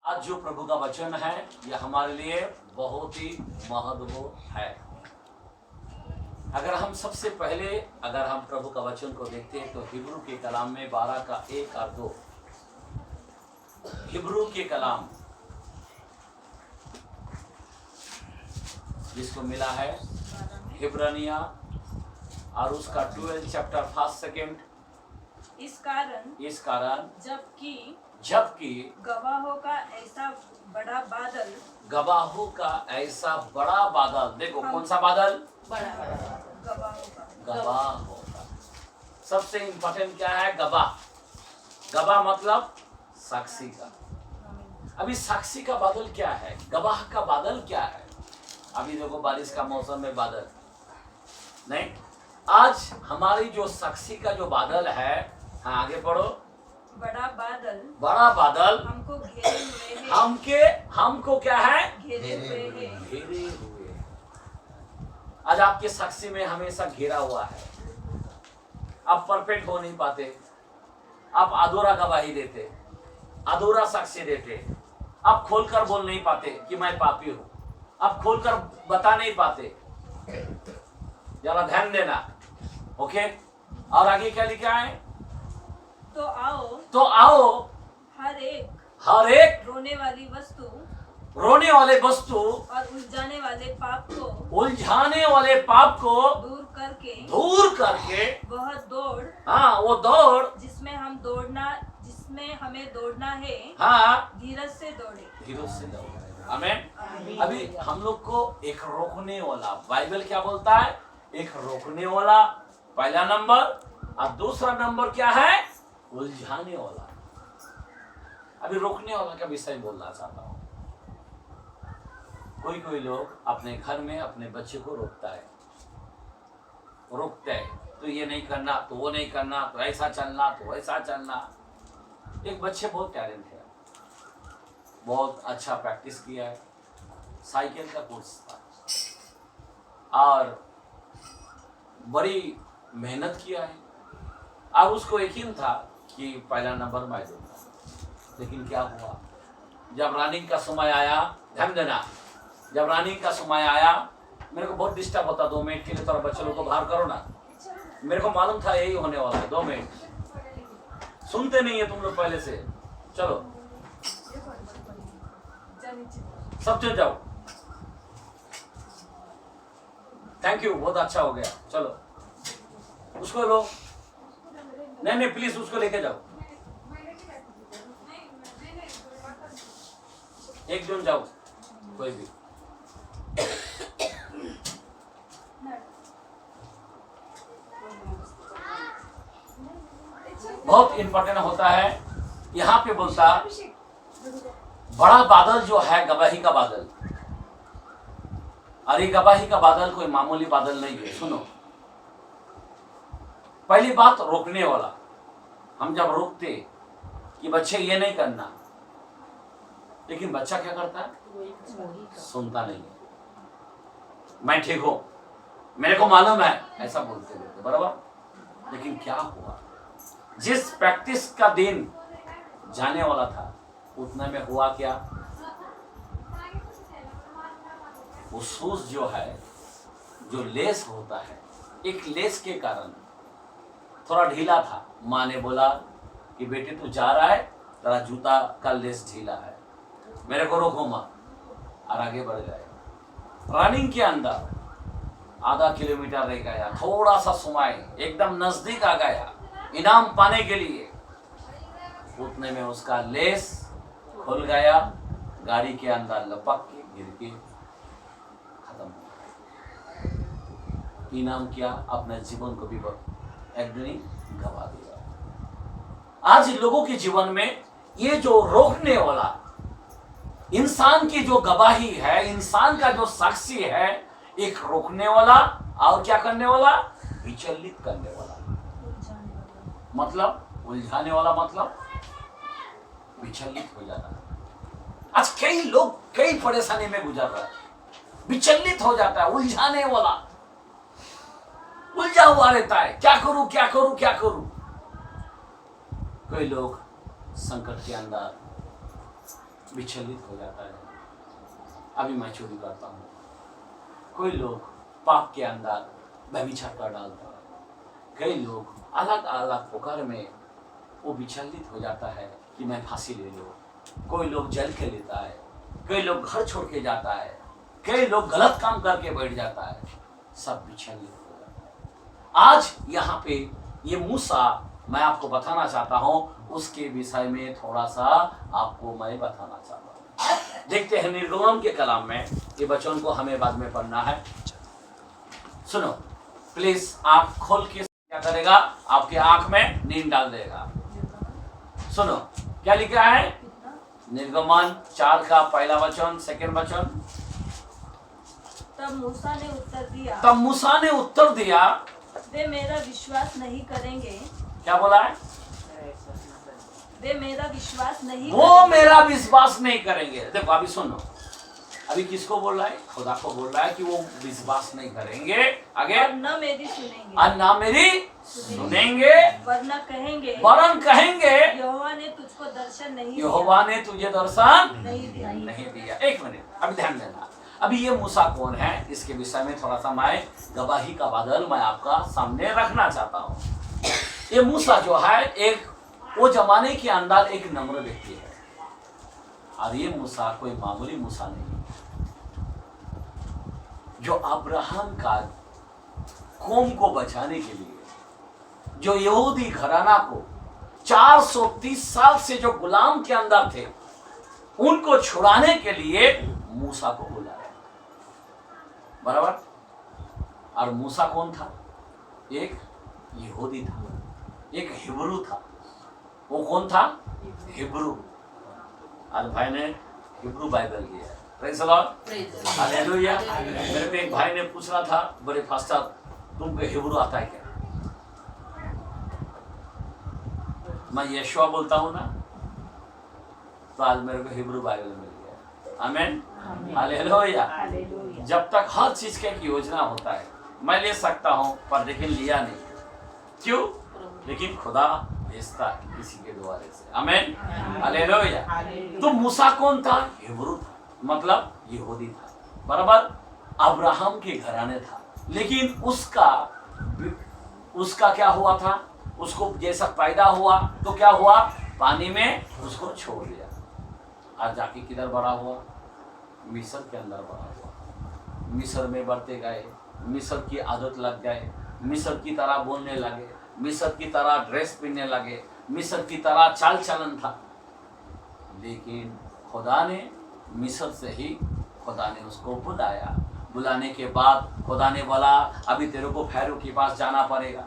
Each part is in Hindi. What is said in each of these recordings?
आज जो प्रभु का वचन है यह हमारे लिए बहुत ही महत्वपूर्ण है। अगर हम सबसे पहले प्रभु का वचन को देखते हैं तो हिब्रू के कलाम में 12 का 1 और 2, हिब्रू के कलाम जिसको मिला है हिब्रानिया और उसका 12 चैप्टर 1 सेकंड। इस कारण जबकि गवाहों का ऐसा बड़ा बादल, देखो कौन सा बादल? गवाहों का। सबसे इंपॉर्टेंट क्या है? गवाह मतलब साक्षी का। अभी साक्षी का बादल क्या है? गवाह का बादल क्या है? अभी देखो बारिश का मौसम में बादल नहीं, आज हमारी जो साक्षी का जो बादल है, हाँ आगे पढ़ो। बड़ा बादल हमको घेरे हुए है। हमको क्या है? घेरे हुए। आज आपके साक्षी में हमेशा घेरा हुआ है। आप परफेक्ट हो नहीं पाते, आप अधूरा गवाही देते, अधूरा साक्षी देते, आप खोलकर बोल नहीं पाते कि मैं पापी हूं, आप खोलकर बता नहीं पाते। जरा ध्यान देना, ओके। और आगे क्या लिखा है? तो आओ हर एक रोने वाले वस्तु और उलझाने वाले पाप को दूर करके वो दौड़ जिसमें हमें दौड़ना है, धीरज से दौड़े। आमीन। अभी हम लोग को एक रोकने वाला, बाइबल क्या बोलता है? एक रोकने वाला पहला नंबर, और दूसरा नंबर क्या है? उलझाने वाला। अभी रोकने वाला का विषय बोलना चाहता हूं। कोई लोग अपने घर में अपने बच्चे को रोकते हैं, तो ये नहीं करना, तो वो नहीं करना, तो ऐसा चलना, तो वैसा चलना। एक बच्चे बहुत टैलेंट है, बहुत अच्छा प्रैक्टिस किया है, साइकिल का कोर्स था और बड़ी मेहनत किया है, और उसको यकीन था कि पहला नंबर मैं दूंगा। लेकिन क्या हुआ? जब रनिंग का समय आया, ध्यान देना, जब रनिंग का समय आया, मेरे को बहुत डिस्टर्ब होता। 2 मिनट के लिए थोड़ा बच्चे लोग को बाहर करो ना। मेरे को मालूम था यही होने वाला है। 2 मिनट सुनते नहीं है तुम लोग पहले से। चलो सब चल जाओ। थैंक यू, बहुत अच्छा हो गया। चलो उसको लो, नहीं प्लीज उसको लेके जाओ। एक जन जाओ, कोई भी। बहुत इंपॉर्टेंट होता है। यहाँ पे बोलता बड़ा बादल जो है गवाही का बादल। अरे गवाही का बादल कोई मामूली बादल नहीं है। सुनो, पहली बात रोकने वाला। हम जब रोकते कि बच्चे ये नहीं करना, लेकिन बच्चा क्या करता है? सुनता नहीं है। मैं ठीक हूं, मेरे को मालूम है, ऐसा बोलते रहते बराबर। लेकिन क्या हुआ? जिस प्रैक्टिस का दिन जाने वाला था, उतने में हुआ क्या? वो शूज जो है, जो लेस होता है, एक लेस के कारण थोड़ा ढीला था। माँ ने बोला कि बेटे तू जा रहा है, तेरा जूता का लेस ढीला है, मेरे को रोको माँ। और आगे बढ़ गए। रनिंग के अंदर आधा किलोमीटर रह गया, थोड़ा सा समय, एकदम नजदीक आ गया इनाम पाने के लिए। उतने में उसका लेस खुल गया, गाड़ी के अंदर लपक के गिर के खत्म हो गया। इनाम क्या? अपने जीवन को भी एक गवा दिया। आज लोगों के जीवन में ये जो रोकने वाला, इंसान की जो गवाही है, इंसान का जो साक्षी है, एक रोकने वाला और क्या करने वाला? विचलित करने वाला। मतलब उलझाने वाला, मतलब विचलित हो जाता है। आज कई लोग कई परेशानी में गुजर रहे हैं, विचलित हो जाता है। उलझाने वाला उलझा हुआ रहता है, क्या करूं क्या करूं क्या करूं। कोई लोग संकट के अंदर विचलित हो जाता है। अभी मैं चोरी करता हूँ, कोई लोग पाप के अंदर व्यभिचार कर डालता है, कई लोग अलग अलग प्रकार में वो विचलित हो जाता है कि मैं फांसी ले लूँ, कोई लोग जल के लेता है, कई लोग घर छोड़ के जाता है, कई लोग गलत काम करके बैठ जाता है, सब विचलित हो जाता है। आज यहाँ पे ये मूसा मैं आपको बताना चाहता हूँ, उसके विषय में थोड़ा सा आपको मैं बताना चाहता हूँ। देखते हैं निर्गमन के कलाम में, ये वचन को हमें बाद में पढ़ना है। सुनो प्लीज, आंख खोल के क्या करेगा, आपके आंख में नींद डाल देगा। सुनो क्या लिखा है, निर्गमन 4 का पहला वचन, सेकंड वचन। तब मूसा ने उत्तर दिया, वे मेरा विश्वास नहीं करेंगे। क्या बोला है, वे मेरा विश्वास नहीं वो करेंगे। मेरा विश्वास नहीं करेंगे। देखो अभी सुनो, अभी किसको बोल रहा है, खुदा को बोल रहा है कि वो विश्वास नहीं करेंगे, आगे और न मेरी सुनेंगे, और ना मेरी सुनेंगे, वरना कहेंगे, वरन कहेंगे यहोवा ने तुझको दर्शन नहीं यहोवा ने तुझे दर्शन नहीं दिया। नहीं दिया। एक मिनट अभी ध्यान देना, अभी ये मूसा कौन है इसके विषय में थोड़ा सा मैं गवाही का बादल मैं आपका सामने रखना चाहता हूँ। ये मूसा जो है एक वो जमाने के अंदर एक नम्र व्यक्ति है, और ये मूसा कोई मामूली मूसा नहीं, जो अब्राहम का कौम को बचाने के लिए, जो यहूदी घराना को 430 साल से जो गुलाम के अंदर थे उनको छुड़ाने के लिए मूसा को बुलाया, बराबर। और मूसा कौन था, एक यहूदी था, एक हिब्रू था। वो कौन था, हिब्रू। आज भाई ने हिब्रू बाइबल लिया, प्रेज़ द लॉर्ड, हालेलुया। मेरे को एक भाई ने पूछ रहा था, बड़े फास्टर तुमको हिब्रू आता है क्या? मैं यशुआ बोलता हूँ ना, तो आज मेरे को हिब्रू बाइबल मिल गया। आमीन, हालेलुया। जब तक हर चीज का एक योजना होता है, मैं ले सकता हूँ पर लेकिन लिया नहीं, क्यों? लेकिन खुदा भेजता है किसी के द्वारे से। आमीन, हालेलुया। तो मूसा कौन था, हिब्रू था, मतलब यहूदी था, बराबर। अब्राहम के घराने था, लेकिन उसका क्या हुआ था, उसको जैसा पैदा हुआ तो क्या हुआ, पानी में उसको छोड़ दिया। आज जाके किधर बड़ा हुआ, मिस्र के अंदर बड़ा हुआ। मिस्र में बढ़ते गए, मिस्र की आदत लग गए, मिस्र की तरह बोलने लगे, मिस्र की तरह ड्रेस पहनने लगे, मिस्र की तरह चाल चलन था। लेकिन खुदा ने मिस्र से ही खुदा ने उसको बुलाया। बुलाने के बाद खुदा ने बोला अभी तेरे को फैरो के पास जाना पड़ेगा,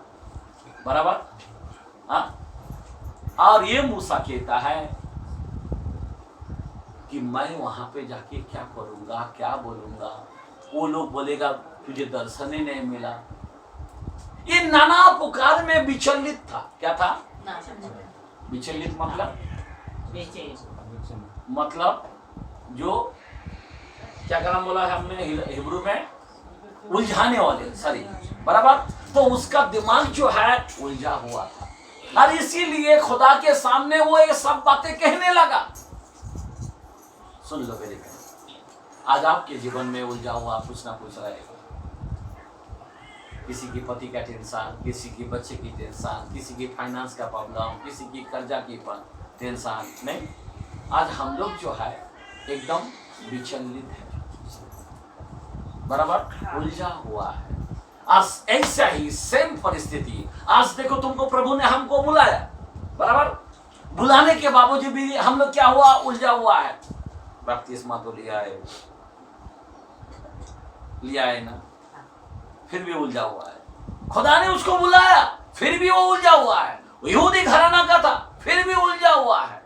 बराबर। हाँ, और ये मूसा कहता है कि मैं वहां पे जाके क्या करूंगा, क्या बोलूंगा, वो लोग बोलेगा तुझे दर्शन ही नहीं मिला। ये नाना पुकार में विचलित था। क्या था, विचलित मतलब जो क्या नाम बोला है हमने हिब्रू में, उलझाने वाले, सॉरी, बराबर। तो उसका दिमाग जो है उलझा हुआ था, और इसीलिए खुदा के सामने वो ये सब बातें कहने लगा। सुन लो मेरे भाई, आज आपके जीवन में उलझा हुआ कुछ ना कुछ रहेगा। किसी की पति का टेंशन, किसी की बच्चे की टेंशन, किसी की फाइनेंस का प्रॉब्लम, किसी की कर्जा की टेंशन। नहीं, आज हम लोग जो है एकदम विचलित है, बराबर, उलझा हुआ है। आज ऐसा ही सेम परिस्थिति, आज देखो तुमको प्रभु ने हमको बुलाया, बराबर। बुलाने के बावजूद भी हम लोग क्या हुआ, उलझा हुआ है। बपतिस्मा तो लिया है ना, फिर भी उलझा हुआ है। खुदा ने उसको बुलाया, फिर भी वो उलझा हुआ है। यहूदी घराना का था, फिर भी उलझा हुआ है।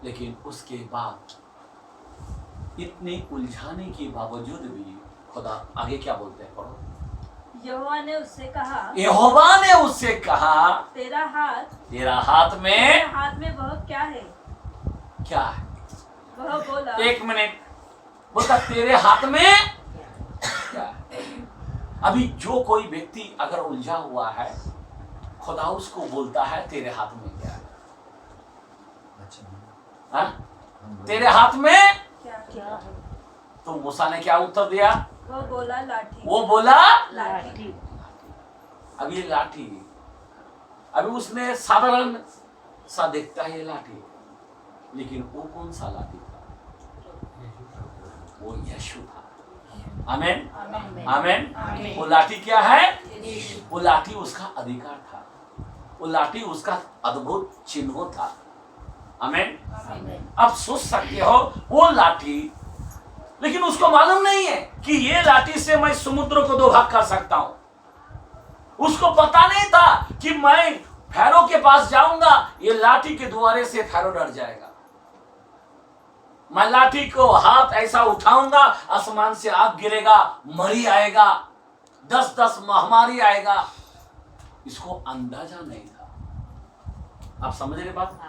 लेकिन उसके बाद इतने उलझाने के बावजूद भी खुदा आगे क्या बोलते हैं, पढ़ो। यहोवा ने उससे कहा, तेरा हाथ में वह क्या है? क्या है? वह बोला, एक मिनट, बोलता तेरे हाथ में क्या है? अभी जो कोई व्यक्ति अगर उलझा हुआ है, खुदा उसको बोलता है तेरे हाथ में क्या है। हाँ? तेरे हाथ में क्या क्या है? तो मूसा ने क्या उत्तर दिया? वो बोला लाठी। वो बोला लाठी। अब ये लाठी, अभी उसने साधारण सा देखता है ये लाठी, लेकिन वो कौन सा लाठी था? वो यीशु था। आमेन आमीन। आमेन। आमीन। वो लाठी क्या है? वो लाठी उसका अधिकार था, वो लाठी उसका अद्भुत चिन्ह था। आमेन। आमीन। अब सोच सकते हो वो लाठी, लेकिन उसको मालूम नहीं है कि ये लाठी से मैं समुद्र को 2 भाग कर सकता हूं। उसको पता नहीं था कि मैं फैरो के पास जाऊंगा, ये लाठी के द्वारे से फैरो डर जाएगा। मैं लाठी को हाथ ऐसा उठाऊंगा, आसमान से आग गिरेगा, मरी आएगा, 10-10 महामारी आएगा। इसको अंदाजा नहीं था। आप समझ रहे बात?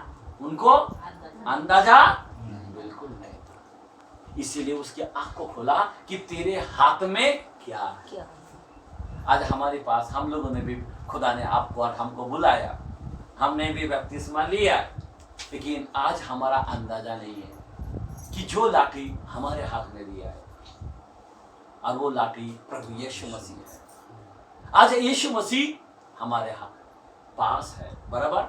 उनको अंदाजा बिल्कुल नहीं था। इसीलिए उसकी आंख को खोला कि तेरे हाथ में क्या है। क्या? आज हमारे पास, हम लोगों ने भी, खुदा ने आपको और हमको बुलाया, हमने भी बपतिस्मा लिया, लेकिन आज हमारा अंदाजा नहीं है कि जो लाठी हमारे हाथ में दिया है, और वो लाठी प्रभु यीशु मसीह है। आज यीशु मसीह हमारे हाथ पास है, बराबर।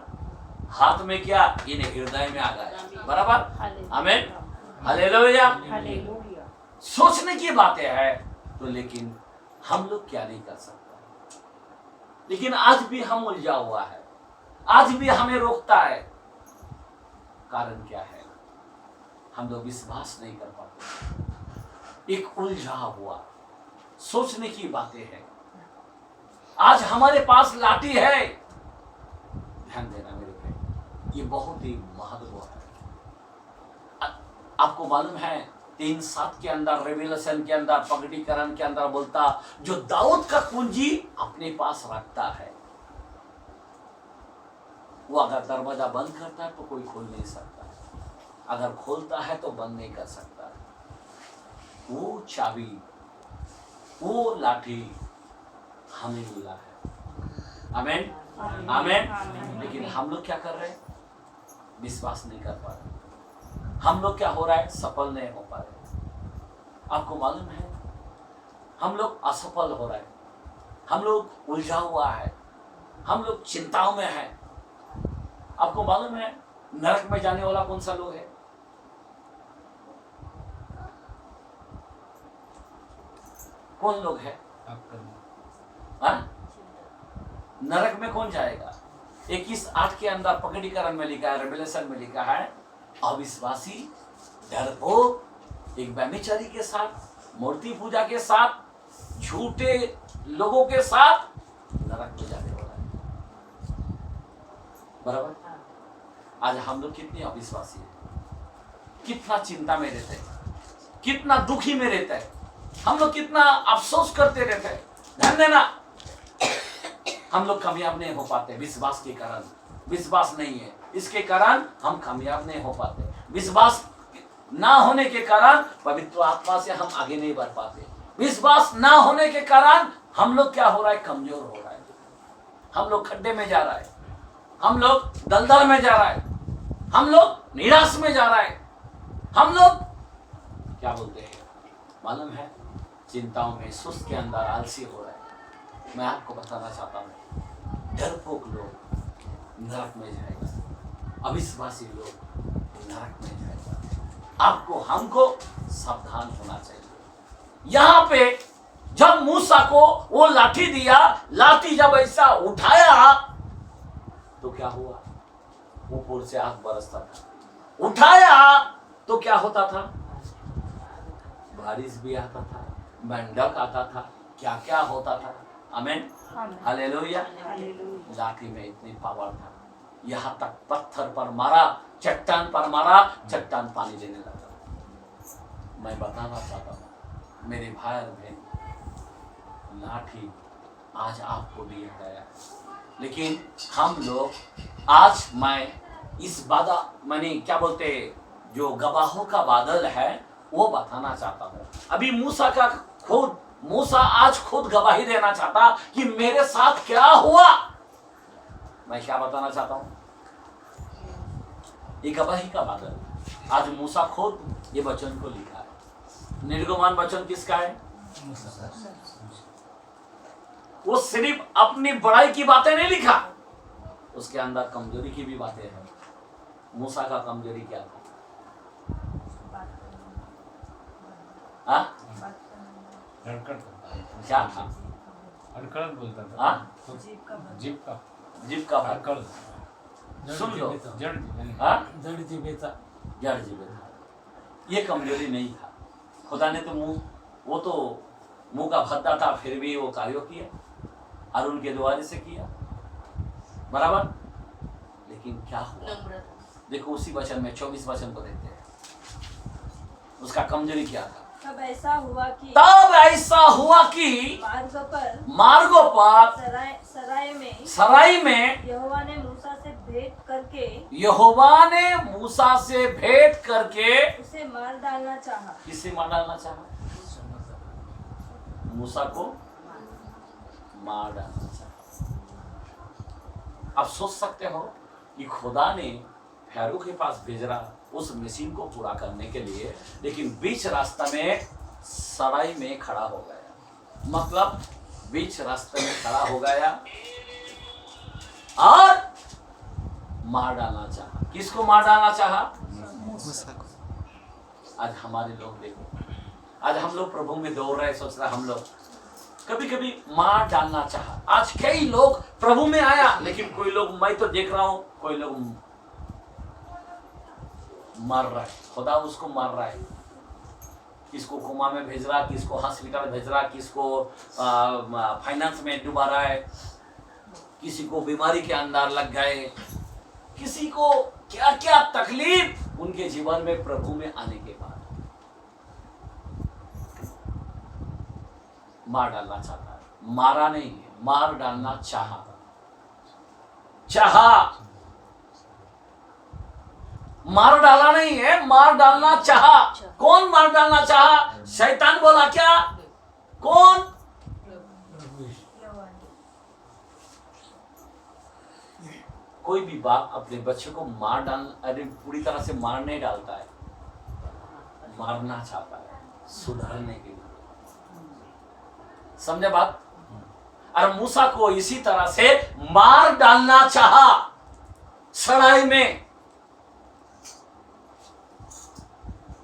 हाथ में क्या? इन्हें हृदय में आ गया, बराबर। आमीन, हालेलुया। हालेलुया। सोचने की बातें हैं तो, लेकिन हम लोग क्या नहीं कर सकते। लेकिन आज भी हम उलझा हुआ है, आज भी हमें रोकता है। कारण क्या है? हम लोग विश्वास नहीं कर पाते। एक उलझा हुआ सोचने की बातें हैं। आज हमारे पास लाठी है, ध्यान देना मेरे पे, ये बहुत ही महत्व है। आपको मालूम है 3:7 के अंदर, रेवलेशन के अंदर, प्रकटीकरण के अंदर बोलता, जो दाऊद का कुंजी अपने पास रखता है, वो अगर दरवाजा बंद करता है तो कोई खोल नहीं सकता, अगर खोलता है तो बंद नहीं कर सकता। वो चाबी, वो लाठी हमें मिला है। आमीन आमीन। लेकिन हम लोग क्या कर रहे हैं? विश्वास नहीं कर पा रहे। हम लोग क्या हो रहा है? सफल नहीं हो पा रहे। आपको मालूम है हम लोग असफल हो रहे हैं, हम लोग उलझा हुआ है, हम लोग चिंताओं में है। आपको मालूम है नरक में जाने वाला कौन सा लोग है? कौन लोग है? हाँ? नरक में कौन जाएगा? 21:8 के अंदर प्रकटीकरण में लिखा है, रेवलेशन में लिखा है, अविश्वासी, डरपोक, एक व्यभिचारी के साथ, मूर्ति पूजा के साथ, झूठे लोगों के साथ नरक में जाने वाला है, बराबर। आज हम लोग कितने अविश्वासी हैं, कितना चिंता में रहते हैं, कितना दुखी में रहते हैं, हम लोग कितना अफसोस करते रहते हैं। ध्यान देना, हम लोग कामयाब नहीं हो पाते विश्वास के कारण। विश्वास नहीं है, इसके कारण हम कामयाब नहीं हो पाते। विश्वास ना होने के कारण पवित्र आत्मा से हम आगे नहीं बढ़ पाते। विश्वास ना होने के कारण हम लोग क्या हो रहा है? कमजोर हो रहा है, हम लोग खड्डे में जा रहा है, हम लोग दलदल में जा रहा है, हम लोग निराश में जा रहा है, हम लोग क्या बोलते हैं मालूम है? चिंताओं में, सुस्त के अंदर आलसी हो रहा है। मैं आपको बताना चाहता हूँ, डरपोक लोग नरक में जाएगा, अविश्वासी लोग नरक में जाएगा। आपको, हमको सावधान होना चाहिए। यहाँ पे जब मूसा को वो लाठी दिया, लाठी जब ऐसा उठाया तो क्या हुआ? ऊपर से आग बरसता था। उठाया तो क्या होता था? बारिश भी आता था, मेंढक आता था, क्या क्या होता था। आमीन हालेलुया। लाठी में इतनी पावर था, यहाँ तक पत्थर पर मारा, चट्टान पर मारा, चट्टान पानी देने लगा। मैं बताना चाहता हूँ मेरे भाई और बहन, लाठी आज आपको दिया गया है, लेकिन हम लोग आज, मैं इस मैंने क्या बोलते, जो गवाहों का बादल है वो बताना चाहता हूँ। अभी मूसा आज खुद गवाही देना चाहता कि मेरे साथ क्या हुआ। मैं क्या बताना चाहता हूँ? ये गवाही का बादल, आज मूसा खुद ये वचन को लिखा है। निर्गमान वचन किसका है? वो सिर्फ अपनी बड़ाई की बातें नहीं लिखा, उसके अंदर कमजोरी की भी बातें हैं। मूसा का कमजोरी क्या था? हाँ? क्या था? अड़कड़ बोलता था। हाँ? जीप का अड़कड़। सुन लो। जड़ हाँ? जड़ जीवेचा जड़ जीवित था। ये कमजोरी नहीं था। खुदा ने तो वो तो मुंह का भद्दा था, फिर भी वो कार्य किया, अरुण के द्वारे से किया, बराबर। लेकिन क्या हुआ? देखो उसी वचन में 24 वचन को देखते हैं, उसका कमजोरी क्या था? तब ऐसा हुआ कि मार्गों पर सराय में यहोवा ने मूसा से भेंट करके उसे मार डालना चाहा। किसे मार डालना चाहा? मूसा को मार डालना चाहा। अब सोच सकते हो कि खुदा ने फैरो के पास भेजा उस मिशन को पूरा करने के लिए, लेकिन बीच रास्ता में सराय में खड़ा हो गया। मतलब बीच रास्ते में खड़ा हो गया और मार डालना चाहा। किसको मार डालना चाहा? आज हमारे लोग देखो, आज हम लोग प्रभु में दौड़ रहे, सोच रहे हम लोग कभी कभी मार डालना चाहा। आज कई लोग प्रभु में आया, लेकिन कोई लोग, मैं तो देख रहा हूं, कोई लोग मर रहा है, खुदा उसको मार रहा है। किसको कोमा में भेज रहा, किसको हॉस्पिटल भेज रहा, किसको फाइनेंस में डुबा रहा है, किसी को बीमारी के अंदर लग गए, किसी को क्या क्या तकलीफ उनके जीवन में प्रभु में आने के बाद मार डालना चाहता है। मारा नहीं है, मार डालना चाहा। मार डाला नहीं है, मार डालना चाहा। कौन मार डालना चाहा? शैतान बोला क्या? कौन? कोई भी बाप अपने बच्चे को मार डाल, अरे पूरी तरह से मार नहीं डालता है, मारना चाहता है सुधारने के लिए। समझे बात? और मूसा को इसी तरह से मार डालना चाहा सराय में।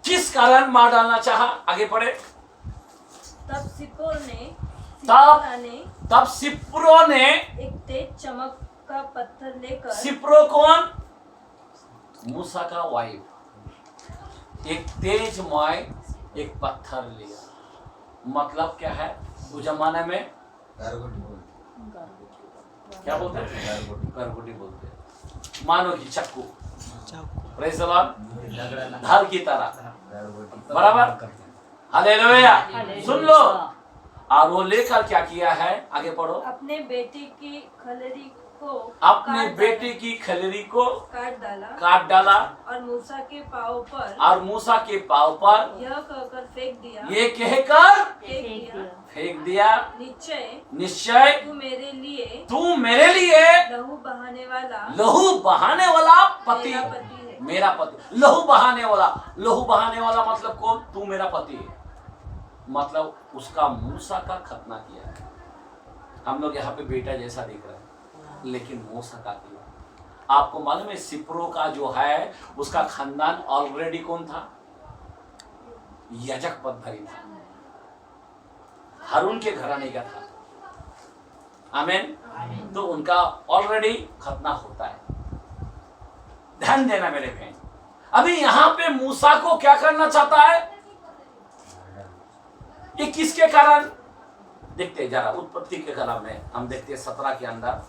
किस कारण मार डालना चाहा? आगे पढ़े। तब सिप्रो ने एक तेज चमक का पत्थर लेकर। सिप्रो कौन? मूसा का वाइफ। एक तेजमय एक पत्थर लिया। मतलब क्या है? उस जमाने में क्या बोलते हैं? करगुटी बोलते हैं। मानो कि चक्कू, प्रेज़ द लॉर्ड, धार की तरह, बराबर। हालेलुया। सुन लो। और वो लेकर क्या किया है? आगे पढ़ो। अपने बेटे की खलरी को काट डाला और मूसा के पांव पर यह कहकर फेंक दिया, निश्चय तू मेरे लिए लहू बहाने वाला पति, मेरा पति है। लहू बहाने वाला मतलब कौन? तू मेरा पति है। मतलब उसका मूसा का खतना किया है। हम लोग यहाँ पे बेटा जैसा दिख रहा है, लेकिन मूसा का किया। आपको मालूम है सिप्रो का जो है उसका खानदान ऑलरेडी कौन था? याजक पदधारी था, हारून के घराने का था। आमीन। तो उनका ऑलरेडी खतना होता है। ध्यान देना मेरे बहन। अभी यहां पे मूसा को क्या करना चाहता है? ये किसके कारण? देखते जरा उत्पत्ति के कलम में हम देखते 17 के अंदर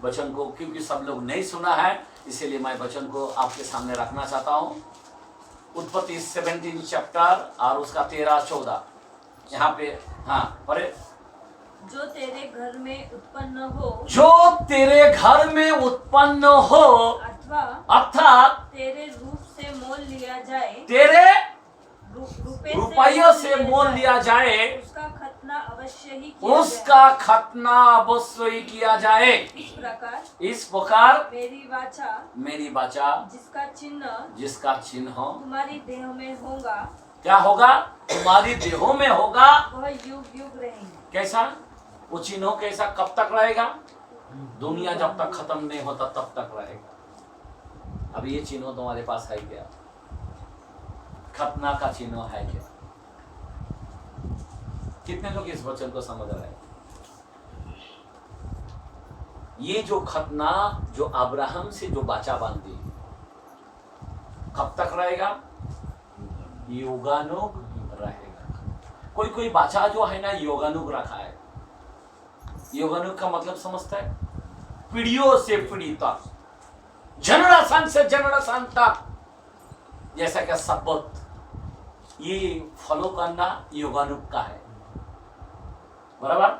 वचन को, क्योंकि सब लोग नहीं सुना है इसीलिए मैं वचन को आपके सामने रखना चाहता हूं। उत्पत्ति 17 चैप्टर और उसका 13-14 यहाँ पे। हाँ पढ़े। जो तेरे घर में उत्पन्न हो अर्थात तेरे रूप से मोल लिया जाए, तेरे रुपयों से मोल लिया जाए, उसका खतना अवश्य ही किया उसका खतना अवश्य ही किया जाए। जाए। इस प्रकार मेरी वाचा जिसका चिन्ह तुम्हारी देह में होगा, क्या होगा? तुम्हारी देहों में होगा। वह युग युग रहेंगे। कैसा? वो चिन्ह कैसा? कब तक रहेगा? दुनिया जब तक खत्म नहीं होता तब तक रहेगा। अब ये चिन्ह तुम्हारे पास है क्या? खतना का चिन्ह है क्या? कितने लोग इस वचन को समझ रहे हैं? ये जो खतना जो अब्राहम से जो बाचा बांधी, कब तक रहेगा? युगानुग रहेगा। कोई कोई बाचा जो है ना योगानुग रखा है। योगानुग का मतलब समझता है? पीढ़ियों से पीढ़ी तक, जनरेशन से जनरेशन तक, जैसा कि शपथ, ये फॉलो करना योगानुग का है। बराबर?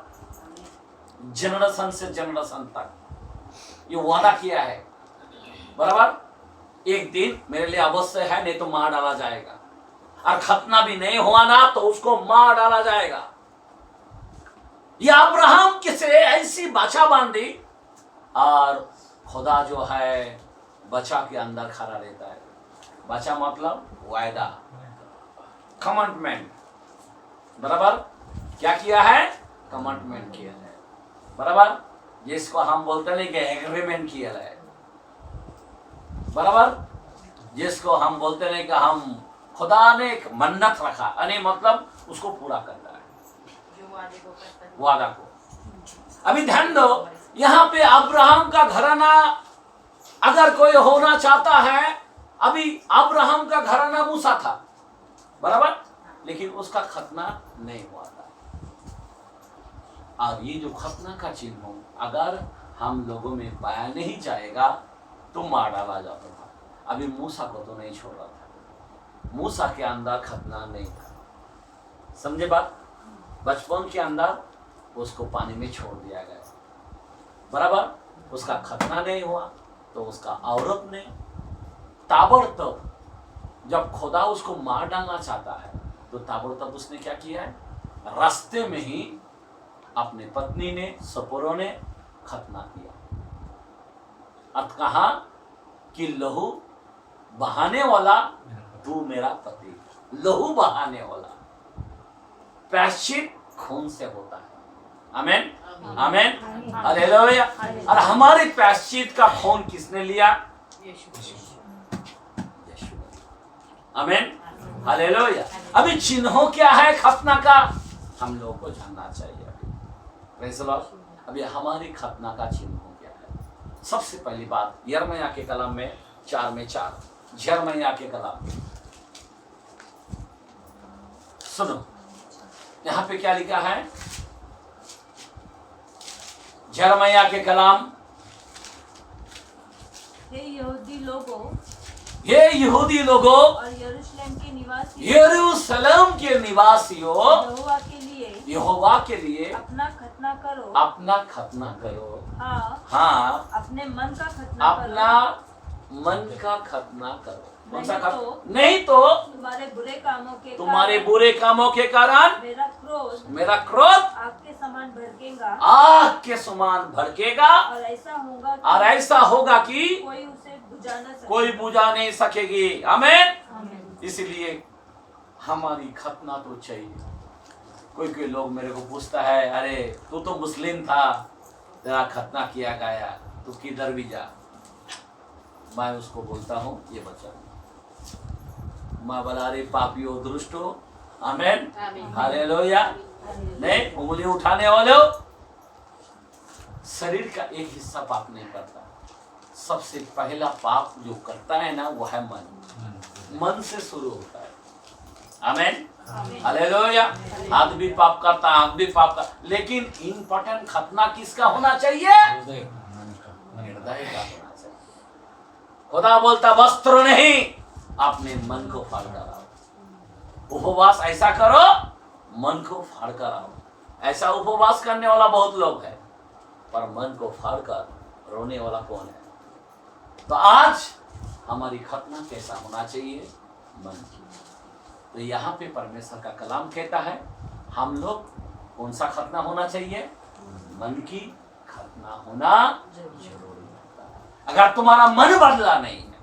जनरेशन से जनरेशन तक ये वादा किया है। बराबर? एक दिन मेरे लिए अवश्य है, नहीं तो मार डाला जाएगा। और खतना भी नहीं हुआ ना तो उसको मार डाला जाएगा। ये अब्राहम किसे ऐसी बाचा बांधी, और खुदा जो है बचा के अंदर खड़ा रहता है। बचा मतलब वायदा, कमिटमेंट। बराबर? क्या किया है? कमिटमेंट किया है। बराबर? जिसको हम बोलते नहीं कि एग्रीमेंट किया है। बराबर? जिसको हम बोलते नहीं कि हम खुदा ने एक मन्नत रखा, यानी मतलब उसको पूरा करना है, वादा को। अभी ध्यान दो, यहाँ पे अब्राहम का घराना अगर कोई होना चाहता है, अभी अब्राहम का घराना मूसा था। बराबर? लेकिन उसका खतना नहीं हुआ था। और ये जो खतना का चिन्ह अगर हम लोगों में पाया नहीं जाएगा तो मार डाला जाता था। अभी मूसा को तो नहीं छोड़ रहा था, मूसा के अंदर खतना नहीं था। समझे बात? बचपन के अंदर उसको पानी में छोड़ दिया गया। बराबर? उसका खतना नहीं हुआ तो उसका औरत ने ताबड़तोड़, जब खुदा उसको मार डालना चाहता है तो ताबड़तोड़ उसने क्या किया है? रास्ते में ही अपने पत्नी ने, सपोरों ने खतना किया। अर्थ कहा कि लहू बहाने वाला तू मेरा पति, लहू बहाने वाला। प्रायश्चित खून से होता है। आमीन, आमीन, हालेलुया। और हमारे प्रायश्चित का खून किसने लिया? यीशु। आमीन, हालेलुया। अभी चिन्हों क्या है खतना का? हम लोगों को जानना चाहिए। Praise the Lord. अभी हमारी खतना का चिन्ह क्या है? सबसे पहली बात यिर्मयाह के कलम में 4:4, यिर्मयाह के कलम में सुनो, यहाँ पे क्या लिखा है? यिर्मयाह के कलाम, हे यहूदी लोगों और यरूशलेम के निवासियों, यरूशलेम के निवासियों, यहोवा के लिए अपना खतना करो, अपना खतना करो। हाँ, अपने मन का खतना करो, अपना मन का खतना करो। कौन सा खतना? नहीं तो तुम्हारे बुरे कामों के कारण मेरा क्रोध आग के समान भड़केगा, आग के समान भड़केगा, और ऐसा होगा कि कोई बुझा नहीं सकेगी। आमीन। इसलिए हमारी खतना तो चाहिए। कोई कोई लोग मेरे को पूछता है, अरे तू तो मुस्लिम था, तेरा खतना किया गया, तू किधर भी जा। मैं उसको बोलता हूँ ये बच्चा, माँ बला रे पापियों दुष्टो। आमीन, हालेलुया। नहीं, उंगली उठाने वाले हो, शरीर का एक हिस्सा पाप नहीं करता। सबसे पहला पाप जो करता है ना वो है मन। मन से शुरू होता है। आमीन, हालेलुया। हाथ भी पाप करता, आंख भी पाप करता, लेकिन इम्पोर्टेंट खतना किसका होना चाहिए? हृदय का होना चाहिए। खुदा बोलता वस्त्र नहीं, अपने मन को फाड़ कर आओ। उपवास ऐसा करो, मन को फाड़ कर आओ। ऐसा उपवास करने वाला बहुत लोग है, पर मन को फाड़ कर रोने वाला कौन है? तो आज हमारी खतना कैसा होना चाहिए? मन की। तो यहाँ पे परमेश्वर का कलाम कहता है हम लोग कौन सा खतना होना चाहिए? मन की खतना होना जरूरी होता है। अगर तुम्हारा मन बदला नहीं है,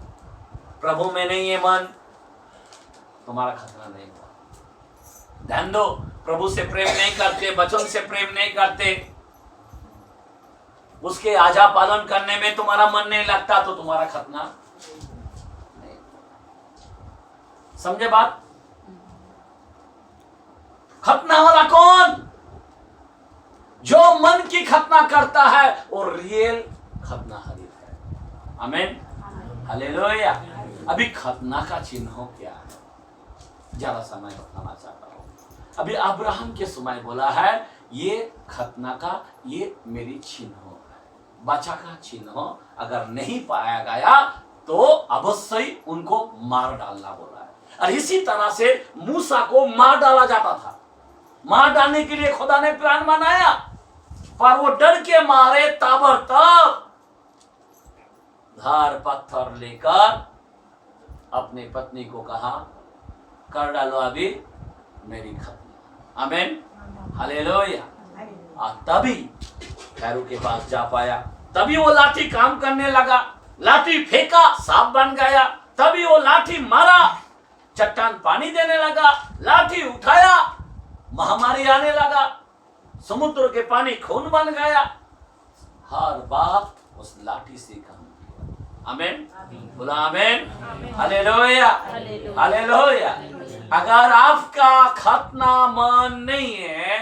प्रभु में नहीं है मन, तुम्हारा खतना नहीं हुआ। ध्यान दो, प्रभु से प्रेम नहीं करते, वचन से प्रेम नहीं करते, उसके आज्ञा पालन करने में तुम्हारा मन नहीं लगता, तो तुम्हारा खतना नहीं। समझे बात? खतना वाला कौन? जो मन की खतना करता है वो रियल खतना हरित है। आमीन, हालेलुया। अभी खतना का चिन्ह क्या है? ज्यादा समय बताना चाहता हूं। अभी अब्राहम के समय बोला है ये खतना का ये मेरी चिन्ह है, बच्चा का चिन्ह अगर नहीं पाया गया तो अवश्य ही उनको मार डालना बोला है। और इसी तरह से मूसा को मार डाला जाता था। मार डालने के लिए खुदा ने प्लान बनाया, पर वो डर के मारे ताबड़तोड़ धार पत्थर लेकर अपने पत्नी को कहा कर डालो अभी मेरी खतना। आमीन, हालेलुया। और तभी फैरो के पास जा पाया, तभी वो लाठी काम करने लगा, लाठी फेंका सांप बन गया, तभी वो लाठी मारा चट्टान पानी देने लगा, लाठी उठाया महामारी आने लगा, समुद्र के पानी खून बन गया। हर बात उस लाठी से काम किया। आमीन, बोला आमीन, हालेलुया, हालेलुया। अगर आपका खतना मन नहीं है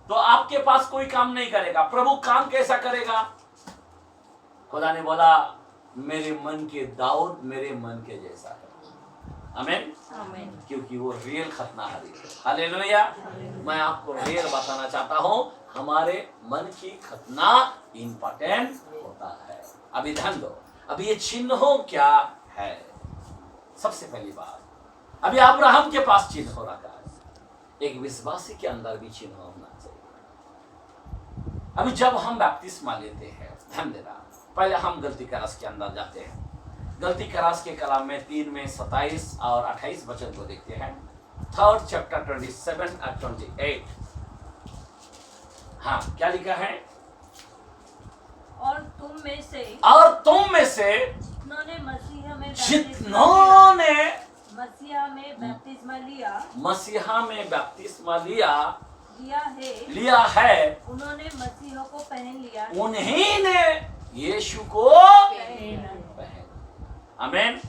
तो आपके पास कोई काम नहीं करेगा। प्रभु काम कैसा करेगा? खुदा ने बोला मेरे मन के दाऊद मेरे मन के जैसा है। आमीन, क्योंकि वो रियल खतना हरी है। हालेलुया। मैं आपको रियल बताना चाहता हूं, हमारे मन की खतना इंपॉर्टेंट होता है। अभी ध्यान दो, अभी ये चिन्ह क्या है? सबसे पहली बात, अभी अब्राहम के पास चिन्ह हो रखा है, एक विश्वासी के अंदर भी चिन्ह होना चाहिए। अभी जब हम बपतिस्मा लेते हैं, ध्यान देना, पहले हम गलती का रस के अंदर जाते हैं। गलती का रस के कलाम में 3 में 27 और 28 वचन को देखते हैं। 3rd chapter 27 और 28। हाँ, क्या लिखा है? और तुम में से जितनों ने मसीहा में बपतिस्मा लिया है उन्होंने मसीहा को पहन लिया, उन्हीं ने यीशु को पहन। आमीन,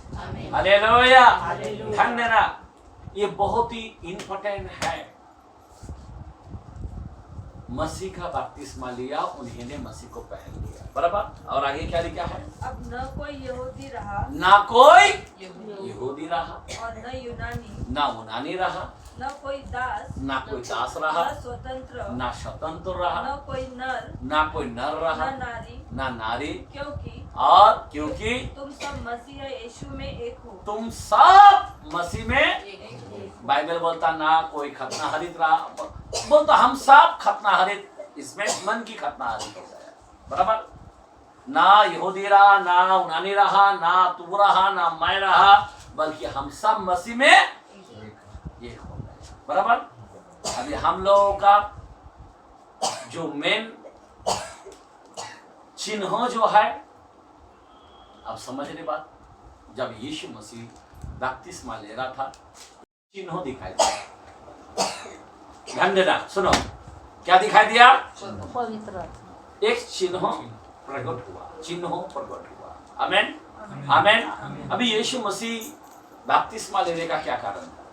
हालेलुया। ध्यान देना, ये बहुत ही इंपॉर्टेंट है। मसीह का बपतिस्मा लिया, उन्हीं ने मसीह को पहन लिया, बराबर। और आगे क्या लिखा है? अब न कोई यहूदी रहा, ना कोई यहूदी रहा, और न यूनानी, ना यूनानी रहा, न कोई दास, ना कोई दास रहा, न स्वतंत्र, ना स्वतंत्र रहा, न कोई नर, ना कोई नर रहा, ना नारी, क्योंकि तुम सब मसीह यीशु में एक हो। तुम सब मसीह में, बाइबल बोलता ना कोई खतना हरित रहा, बोलता हम सब खतना हरित, इसमें मन की खतना हरित हो गया, बराबर। ना यहूदी रहा, ना यूनानी रहा, ना तू रहा, ना मैं रहा, बल्कि हम सब मसीह में एक हो गए, बराबर। अभी हम लोगों का जो मेन चिन्ह जो है, अब समझ रहे बात, जब यीशु मसीह बपतिस्मा ले रहा था, चिन्ह दिखाई दिया। ध्यान देना, सुनो, क्या दिखाई दिया? पवित्र एक चिन्ह प्रकट हुआ, चिन्ह प्रकट हुआ। आमीन, आमीन। अभी यीशु मसीह बपतिस्मा लेने का क्या कारण था?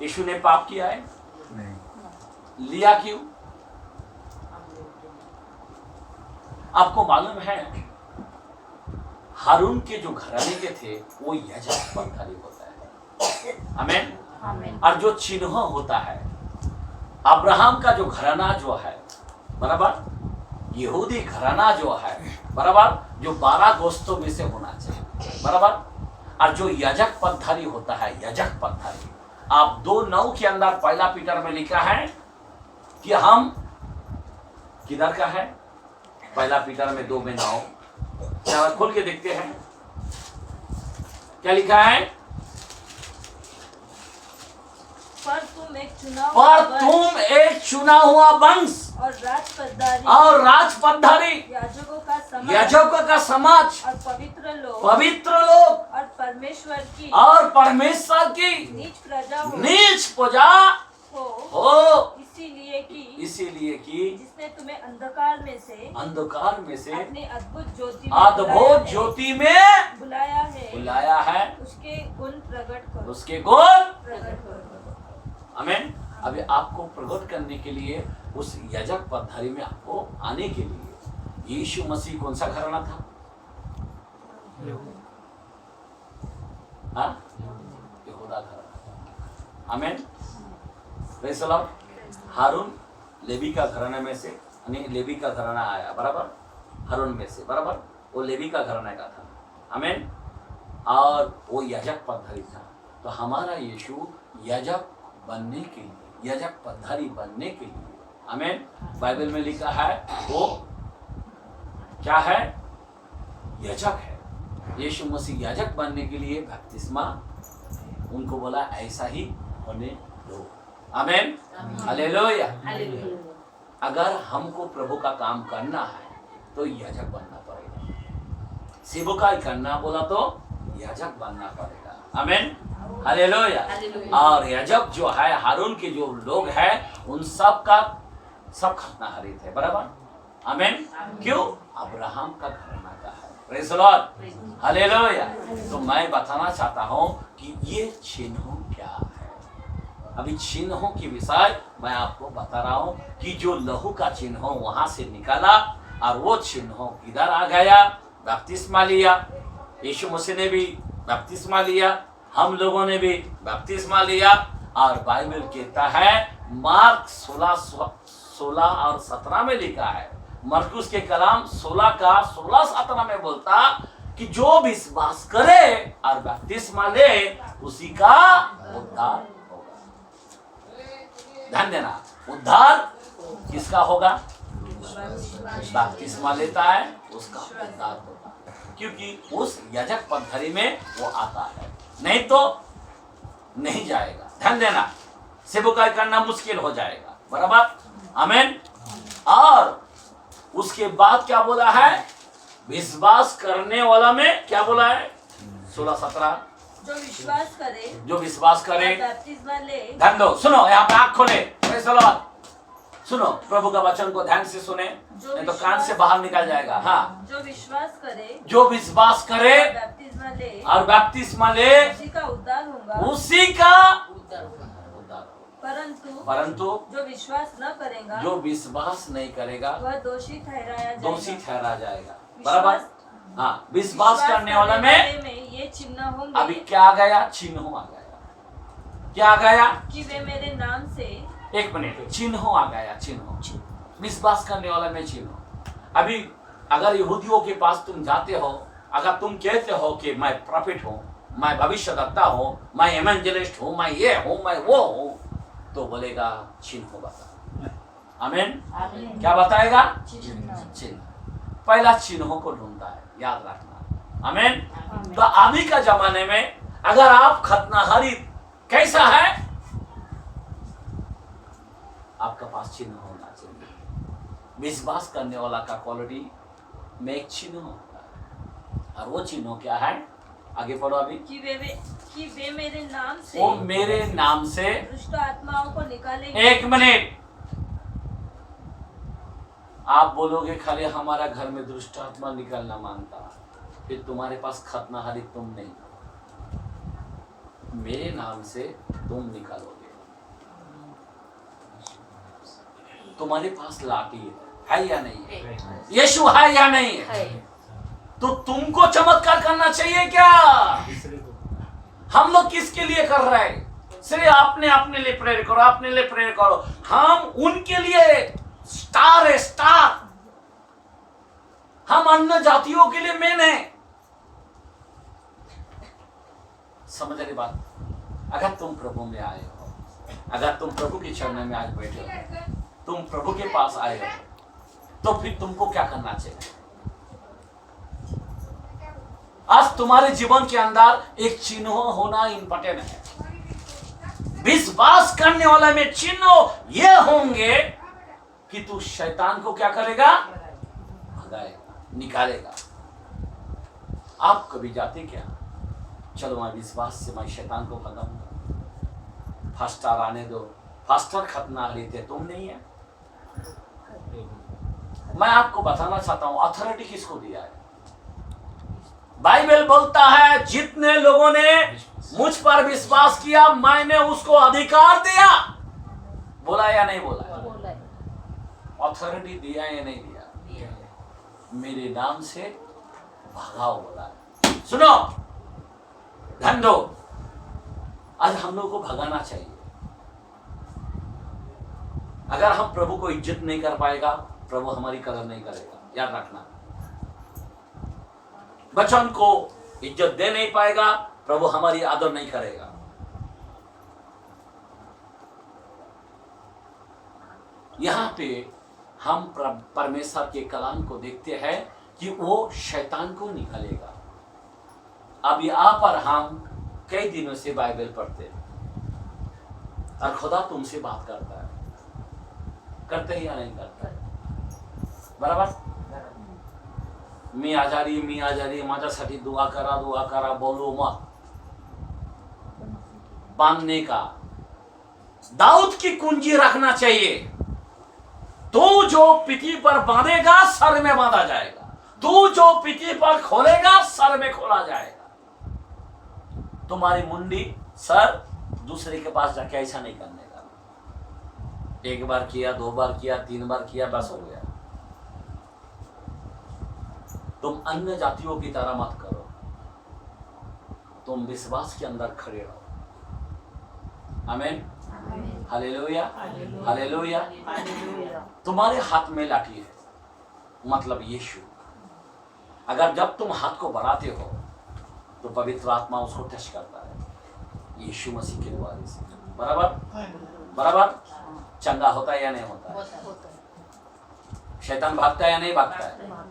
यीशु ने पाप किया है? नहीं। लिया क्यों? आपको मालूम है हारून के जो घराने के थे वो याजक पंथारी होता है। आमीन। और जो चिन्ह होता है, अब्राहम का जो घराना जो है, बराबर, यहूदी घराना जो है, बराबर, जो 12 गोस्तों में से होना चाहिए, बराबर। और जो याजक पंथारी होता है, याजक पंथारी, आप 2:9 के अंदर 1 पीटर में लिखा है कि हम किधर का है? 1 पीटर में 2:9, खोल के देखते हैं क्या लिखा है। तुम एक चुना हुआ वंश और राजपद्धारी याजकों का समाज और पवित्र लोग और परमेश्वर की नीच प्रजा हो, इसीलिए कि जिसने तुम्हें अंधकार में से अपनी अद्भुत ज्योति में बुलाया है उसके गुण प्रकट करो। आमीन। अभी आपको प्रकट करने के लिए उस याजक पद्धति में आपको आने के लिए यीशु मसीह कौन सा घराना था? हाँ? यहूदा घराना। आमीन। Praise the Lord. हारून लेवी का घराने में से, यानी लेवी का घराना आया, बराबर, हारून में से, बराबर, वो लेवी का घराने का था। आमीन। और वो याजक पद्धति था। तो हमारा यीशु याजक बनने के लिए, याजक पद्धति बनने के लिए, आमीन, बाइबल में लिखा है वो क्या है? याजक है। यीशु मसीह याजक बनने के लिए बपतिस्मा उनको बोला ऐसा ही होने दो। आमीन, हालेलुया। अगर हमको प्रभु का काम करना है तो याजक बनना पड़ेगा। सेवकाई करना बोला तो याजक बनना पड़ेगा। आमीन, हालेलुया। और याजक जो है, हारून के जो लोग हैं, उन सब का सब खतनाहारी थे, बराबर। आमीन। क्यों? अब्राहम का घराना का है। Praise the Lord, hallelujah. तो मैं बताना चाहता हूँ कि ये चिन्ह क्या है। अभी चिन्हों के विषय मैं आपको बता रहा हूँ कि जो लहू का चिन्ह वहां से निकाला और वो चिन्ह किधर आ गया? बपतिस्मा लिया। यीशु मसीह ने भी बपतिस्मा लिया, हम लोगों ने भी बपतिस्मा लिया। और बाइबल कहता है, मार्क 16 और 17 में लिखा है, मरकुस के कलाम 16 का 16-17 में बोलता कि जो विश्वास करे और बपतिस्मा ले उसी का उद्धार होगा। ध्यान देना, उद्धार किसका होगा? बपतिस्मा लेता है उसका उद्धार होगा, क्योंकि उस याजक पद्धति में वो आता है, नहीं तो नहीं जाएगा। ध्यान देना, सेवकाई करना मुश्किल हो जाएगा, बराबर। आमीन। और उसके बाद क्या बोला है? विश्वास करने वाला में क्या बोला है? 16-17, जो विश्वास करे बपतिस्मा ले। ध्यान दो, सुनो, यहाँ पे आँख खोले, प्रेज़ द लॉर्ड। सुनो, प्रभु का वचन को ध्यान से सुने, नहीं तो कान से बाहर निकल जाएगा। हाँ, जो विश्वास करे बपतिस्मा ले और बपतिस्मा ले उसी का उद्धार होगा, उसी का उद्धार। परंतु जो विश्वास नहीं करेगा वह दोषी ठहरा जाएगा, बराबर। हाँ, विश्वास करने वाला में ये चिन्ह होंगे। अभी क्या आ गया? चिन्ह आ गया। क्या आ गया? कि वे मेरे नाम से, एक मिनट, चिन्ह आ गया। चिन्ह, विश्वास करने वाला में चिन्ह। अभी अगर यहूदियों के पास तुम जाते हो, अगर तुम कहते हो कि मैं प्रॉफिट हूँ, मैं भविष्यद्वक्ता हूँ, मैं एवेंजलिस्ट हूँ, मैं ये हूँ, मैं वो हूँ, तो बोलेगा चिन्ह बता। आमीन। क्या बताएगा? चिन्ह। पहला चिन्हों को ढूंढता है, याद रखना। आमीन। तो अभी का जमाने में अगर आप खतनाहारी कैसा है, आपका पास चिन्ह होना चाहिए। विश्वास करने वाला का क्वालिटी में एक चिन्ह होता है, और वो चिन्ह क्या है? आगे पढ़ो अभी। कि वे मेरे नाम से, वो मेरे नाम से दुष्ट आत्माओं को निकालेंगे। एक मिनट, आप बोलोगे खाली हमारा घर में दुष्ट आत्मा निकलना मांगता, फिर तुम्हारे पास खतनाहारी तुम नहीं, मेरे नाम से तुम निकालोगे। तुम्हारे पास लाठी है या नहीं है? यीशु है या नहीं है? तो तुमको चमत्कार करना चाहिए क्या? हम लोग किसके लिए कर रहे हैं? सिर्फ अपने लिए प्रेयर करो, अपने लिए प्रेयर करो। हम उनके लिए स्टार है, स्टार। हम अन्य जातियों के लिए मेन है। समझ रही बात? अगर तुम प्रभु में आए हो, अगर तुम प्रभु के चरणों में आज बैठे हो, तुम प्रभु के पास आए हो, तो फिर तुमको क्या करना चाहिए? आज तुम्हारे जीवन के अंदर एक चिन्ह होना इंपॉर्टेंट है। विश्वास करने वाला में चिन्ह ये होंगे कि तू शैतान को क्या करेगा? भगाएगा, निकालेगा। आप कभी जाते क्या? चलो मैं विश्वास से मैं शैतान को भगाऊंगा, फास्टर आने दो। फास्टर खतना लेते तुम नहीं है। मैं आपको बताना चाहता हूं अथॉरिटी किसको दिया है। बाइबल बोलता है जितने लोगों ने मुझ पर विश्वास किया मैंने उसको अधिकार दिया। बोला या नहीं बोला? अथॉरिटी दिया या नहीं दिया? मेरे नाम से भगाओ बोला। सुनो, ध्यान दो, आज हम लोग को भगाना चाहिए। अगर हम प्रभु को इज्जत नहीं कर पाएगा, प्रभु हमारी कदर नहीं करेगा, याद रखना। वचन को इज्जत दे नहीं पाएगा, प्रभु हमारी आदर नहीं करेगा। यहां पे हम परमेश्वर के कलाम को देखते हैं कि वो शैतान को निकालेगा। अब यहाँ पर हम कई दिनों से बाइबल पढ़ते हैं और खुदा तुमसे बात करता है, करते ही या नहीं करता है? बराबर? मी आजारी माझ्यासाठी दुआ करा बोलो मत। बांधने का दाऊद की कुंजी रखना चाहिए। तू जो पिठी पर बांधेगा सर में बांधा जाएगा, तू जो पिठी पर खोलेगा सर में खोला जाएगा। तुम्हारी मुंडी सर दूसरे के पास जाके ऐसा नहीं करने का। एक बार किया, 2 बार किया, 3 बार किया, बस हो गया। तुम अन्य जातियों की तरह मत करो, तुम विश्वास के अंदर खड़े रहो। आमीन, हालेलुया, हालेलुया। तुम्हारे हाथ में लाठी है, मतलब यीशु। अगर जब तुम हाथ को बढ़ाते हो तो पवित्र आत्मा उसको टच करता है यीशु मसीह के द्वारा से। बराबर? बराबर? चंगा होता है या नहीं होता है? शैतान भागता है या नहीं भागता है?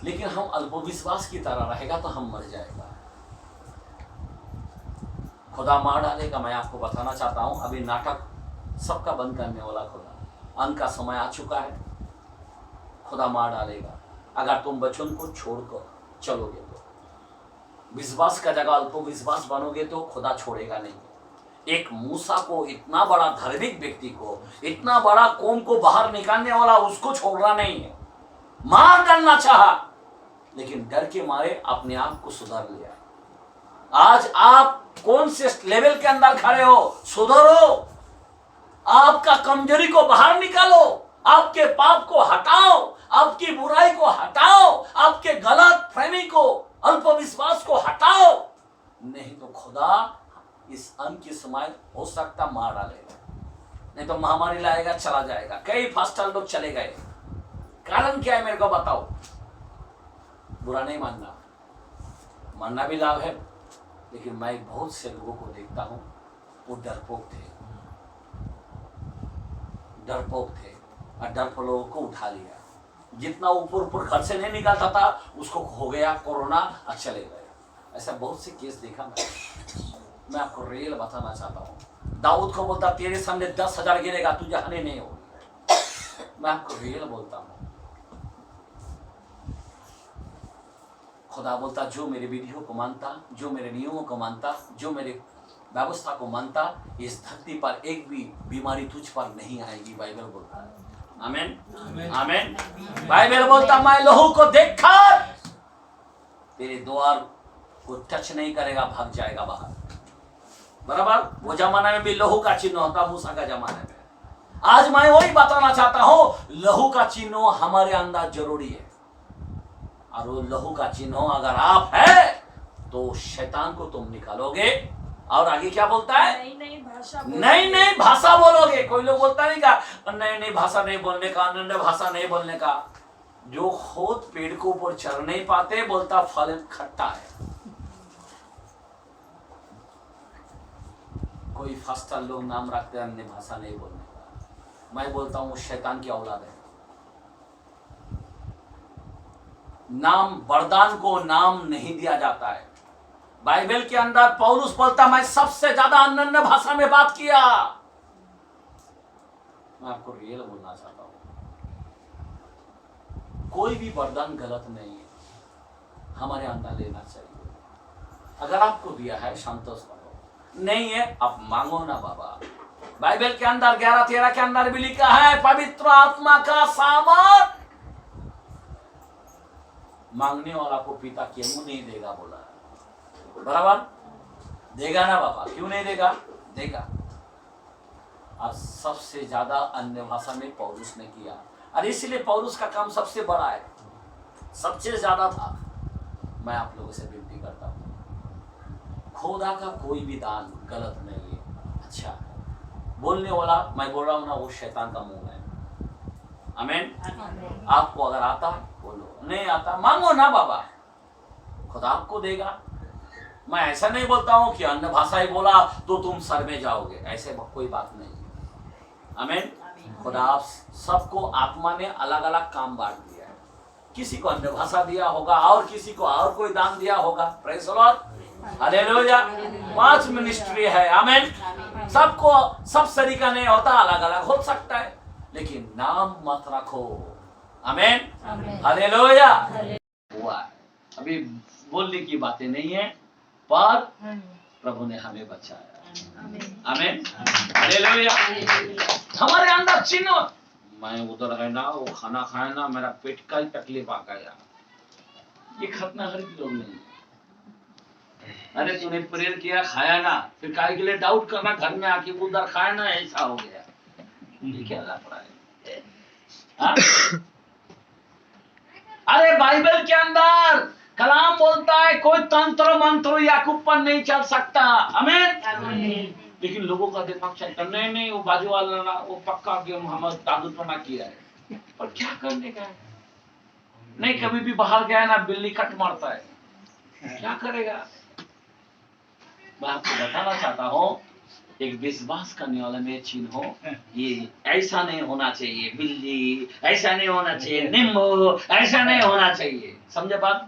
लेकिन हम अल्पविश्वास की तरह रहेगा तो हम मर जाएगा, खुदा मार डालेगा। मैं आपको बताना चाहता हूं, अभी नाटक सबका बंद करने वाला खुदा, अंत का समय आ चुका है, खुदा मार डालेगा अगर तुम वचन को छोड़कर चलोगे तो। विश्वास का जगह अल्पविश्वास बनोगे तो खुदा छोड़ेगा नहीं। एक मूसा को, इतना बड़ा धार्मिक व्यक्ति को, इतना बड़ा कौम को बाहर निकालने वाला, उसको छोड़ना नहीं है। मार डालना चाहा लेकिन डर के मारे अपने आप को सुधार लिया। आज आप कौन से लेवल के अंदर खड़े हो? सुधरो, आपका कमजोरी को बाहर निकालो, आपके पाप को हटाओ, आपकी बुराई को हटाओ, आपके गलत फहमी को, अल्पविश्वास को हटाओ। नहीं तो खुदा इस अंत के समय हो सकता मार डालेगा, नहीं तो महामारी लाएगा, चला जाएगा। कई फास्टर लोग चले गए, कारण क्या है मेरे को बताओ? बुरा नहीं मानना, मानना भी लाभ है, लेकिन मैं बहुत से लोगों को देखता हूं वो डरपोक थे और डरपोक लोगों को उठा लिया। जितना ऊपर घर से नहीं निकलता था उसको हो गया कोरोना और चले गए। ऐसा बहुत से केस देखा मैं आपको रियल बताना चाहता हूँ। दाऊद को बोलता तेरे सामने 10,000 गिरेगा, तुझे हानि नहीं होगी। मैं आपको रियल बोलता हूँ। खुदा बोलता जो मेरे विधियों को मानता, जो मेरे नियमों को मानता, जो मेरे व्यवस्था को मानता, इस धरती पर एक भी बीमारी तुझ पर नहीं आएगी। बाइबल बोलता है। आमीन, आमीन। बाइबल बोलता मैं लहू को देखकर तेरे द्वार को टच नहीं करेगा, भाग जाएगा बाहर। बराबर? वो जमाना में भी लहू का चिन्ह होता, मूसा का जमाने में। आज मैं वही बताना चाहता हूं, लहू का चिन्ह हमारे अंदर जरूरी है। और वो लहू का चिन्ह अगर आप है तो शैतान को तुम निकालोगे। और आगे क्या बोलता है? नई भाषा बोलोगे। कोई लोग बोलता नहीं का नई भाषा नहीं बोलने का, अन्य भाषा नहीं बोलने का। जो खुद पेड़ के ऊपर चढ़ नहीं पाते बोलता फल खट्टा है। कोई फास्टर लोग नाम रखते हैं अन्य भाषा नहीं बोलने का। मैं बोलता हूं शैतान की औलाद है। नाम वरदान को नाम नहीं दिया जाता है, बाइबल के अंदर पौलुस बोलता मैं सबसे ज्यादा अन्य भाषा में बात किया। मैं आपको रियल बोलना चाहता हूं, कोई भी वरदान गलत नहीं है, हमारे अंदर लेना चाहिए। अगर आपको दिया है संतोष करो, नहीं है आप मांगो ना बाबा। बाइबल के अंदर 11:13 के अंदर भी लिखा है पवित्र आत्मा का सामर्थ मांगने वाला को पिता क्यों नहीं देगा बोला है, बराबर देगा ना बाबा, क्यों नहीं देगा, देगा। और सबसे ज्यादा अन्य भाषा में पौलुस ने किया, और इसलिए पौलुस का काम सबसे बड़ा है, सबसे ज्यादा था। मैं आप लोगों से विनती करता हूँ, खुदा का कोई भी दान गलत नहीं है, अच्छा है। बोलने वाला मैं बोल रहा हूँ ना, वो शैतान का मुंह है। आमीन। आपको अगर आता बोलो, नहीं आता मांगो ना बाबा, खुदा आपको देगा। मैं ऐसा नहीं बोलता हूँ कि अन्य भाषा ही बोला तो तुम सर में जाओगे, ऐसे कोई बात नहीं। आमीन। खुदा आप सबको आत्मा ने अलग अलग काम बांट दिया है, किसी को अन्य भाषा दिया होगा और किसी को और कोई दान दिया होगा। Praise the Lord, hallelujah. 5 ministry है, आमीन। सबको सब तरीका नहीं होता, अलग अलग हो सकता है, लेकिन नाम मत रखो। आमीन, हालेलुया। हुआ है, अभी बोलने की बातें नहीं है, पर प्रभु ने हमें बचाया। आमीन, हालेलुया। हमारे अंदर चिन्ह, मैं उधर है ना, वो खाना खाया ना, मेरा पेट का ही तकलीफ आ गया, ये खतना हर लोग नहीं। अरे तूने प्रेयर किया, खाया ना, फिर काय के लिए डाउट करना घर में आके, उधर खाया ना, ऐसा हो गया, ये क्या लग रहा है? हाँ? अरे बाइबल के अंदर कलाम बोलता है कोई तंत्र मंत्र याकूब पर नहीं चल सकता। आमीन। लेकिन लोगों का दिमाग चलता नहीं, नहीं वो बाजू वाला ना, वो पक्का गेम हम दादूपना किया है, पर क्या करने का है? नहीं, कभी भी बाहर गया ना, बिल्ली कट मारता है, क्या करेगा? मैं आपको बताना चाहता हूँ, एक विश्वास करने वाला में चिन्ह हो, ये ऐसा नहीं होना चाहिए, बिल्ली ऐसा नहीं होना चाहिए, नींबू ऐसा नहीं होना चाहिए, समझे बात?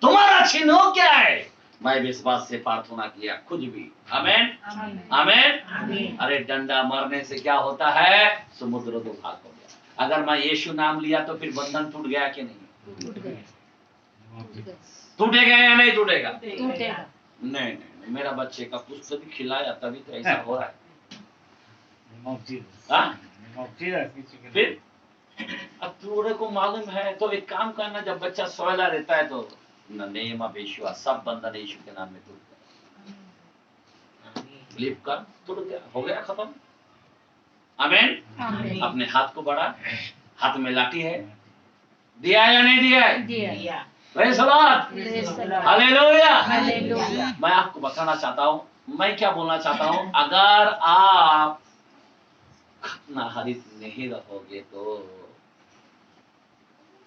तुम्हारा चिन्ह क्या है? मैं विश्वास से प्रार्थना किया, खुद भी। आमीन, आमीन। अरे डंडा मारने से क्या होता है? समुद्र दो भाग हो गया। अगर मैं यीशु नाम लिया तो फिर बंधन टूट गया कि नहीं? टूटेगा या नहीं टूटेगा? टूटेगा। नहीं, मेरा बच्चे का कुछ भी खिलाया तभी तो ऐसा हो रहा है। फिर अब तुरे को मालूम है तो एक काम करना, जब बच्चा सोया रहता है तो नहीं माँ बेशुआ, सब बंधन यीशु के नाम में टूट गया, बिलीव कर, टूट गया, हो गया, खत्म। आमीन। अपने हाथ को बढ़ा, हाथ में लाठी है, दिया या नहीं दिया है? दिया। Praise the Lord, hallelujah. मैं आपको बताना चाहता हूँ, मैं क्या बोलना चाहता हूँ, अगर आप खतना हरित नहीं रहोगे तो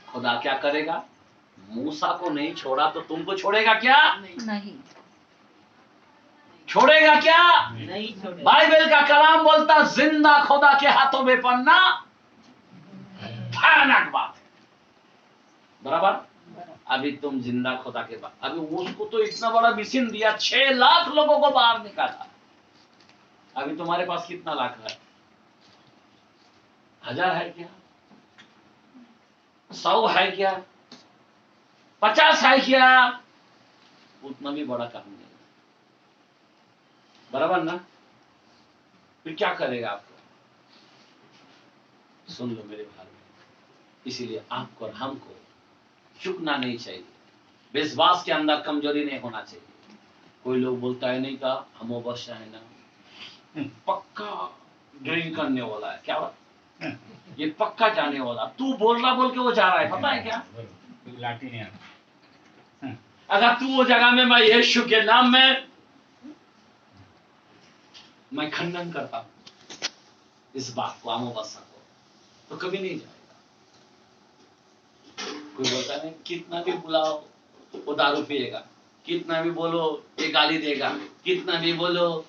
खुदा क्या करेगा? मूसा को नहीं छोड़ा तो तुमको छोड़ेगा क्या? नहीं छोड़ेगा क्या? नहीं छोड़ेगा। बाइबल का कलाम बोलता जिंदा खुदा के हाथों में पड़ना भयानक बात है, बराबर? अभी तुम जिंदा खुदा के बाद, अभी उसको तो इतना बड़ा मिशन दिया, 6 लाख लोगों को बाहर निकाला, अभी तुम्हारे पास कितना लाख है? 1000 है क्या? 100 है क्या? 50 है क्या? उतना भी बड़ा काम नहीं, बराबर ना? फिर क्या करेगा आपको? सुन लो मेरे भाई, इसीलिए आपको और हमको चुकना नहीं चाहिए, विश्वास के अंदर कमजोरी नहीं होना चाहिए। कोई लोग बोलता है नहीं का हम अवश्य है ना, पक्का ड्रिंक करने वाला है, क्या बात? ये पक्का जाने वाला, तू बोल रहा बोल के वो जा रहा है, पता है क्या? लाठी नहीं आता। अगर तू वो जगह में मैं यीशु के नाम में मैं खंडन करता हूं इस बात को, अमावस्या को, तो कभी नहीं जाएगा। कोई बोलता नहीं, कितना भी बुलाओ वो दारू पिएगा, कितना भी बोलो ये गाली देगा, कितना भी बोलो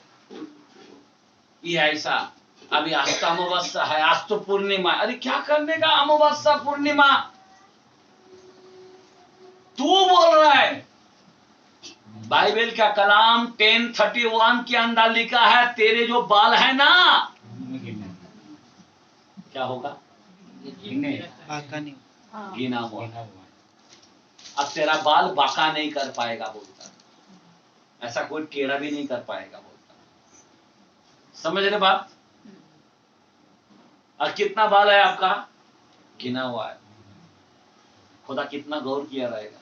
ये ऐसा। अभी आज तो अमावस्या है, आज तो पूर्णिमा, अरे क्या करने का अमावस्या पूर्णिमा? तू बोल रहा है बाइबल का कलाम 10:31 के अंदर लिखा है, तेरे जो बाल है ना, क्या होगा? गिना हुआ। अब तेरा बाल बांका नहीं कर पाएगा बोलता, ऐसा कोई टेढ़ा भी नहीं कर पाएगा बोलता। समझ रहे बात? और कितना बाल है आपका? गिना हुआ है। खुदा कितना गौर किया रहेगा,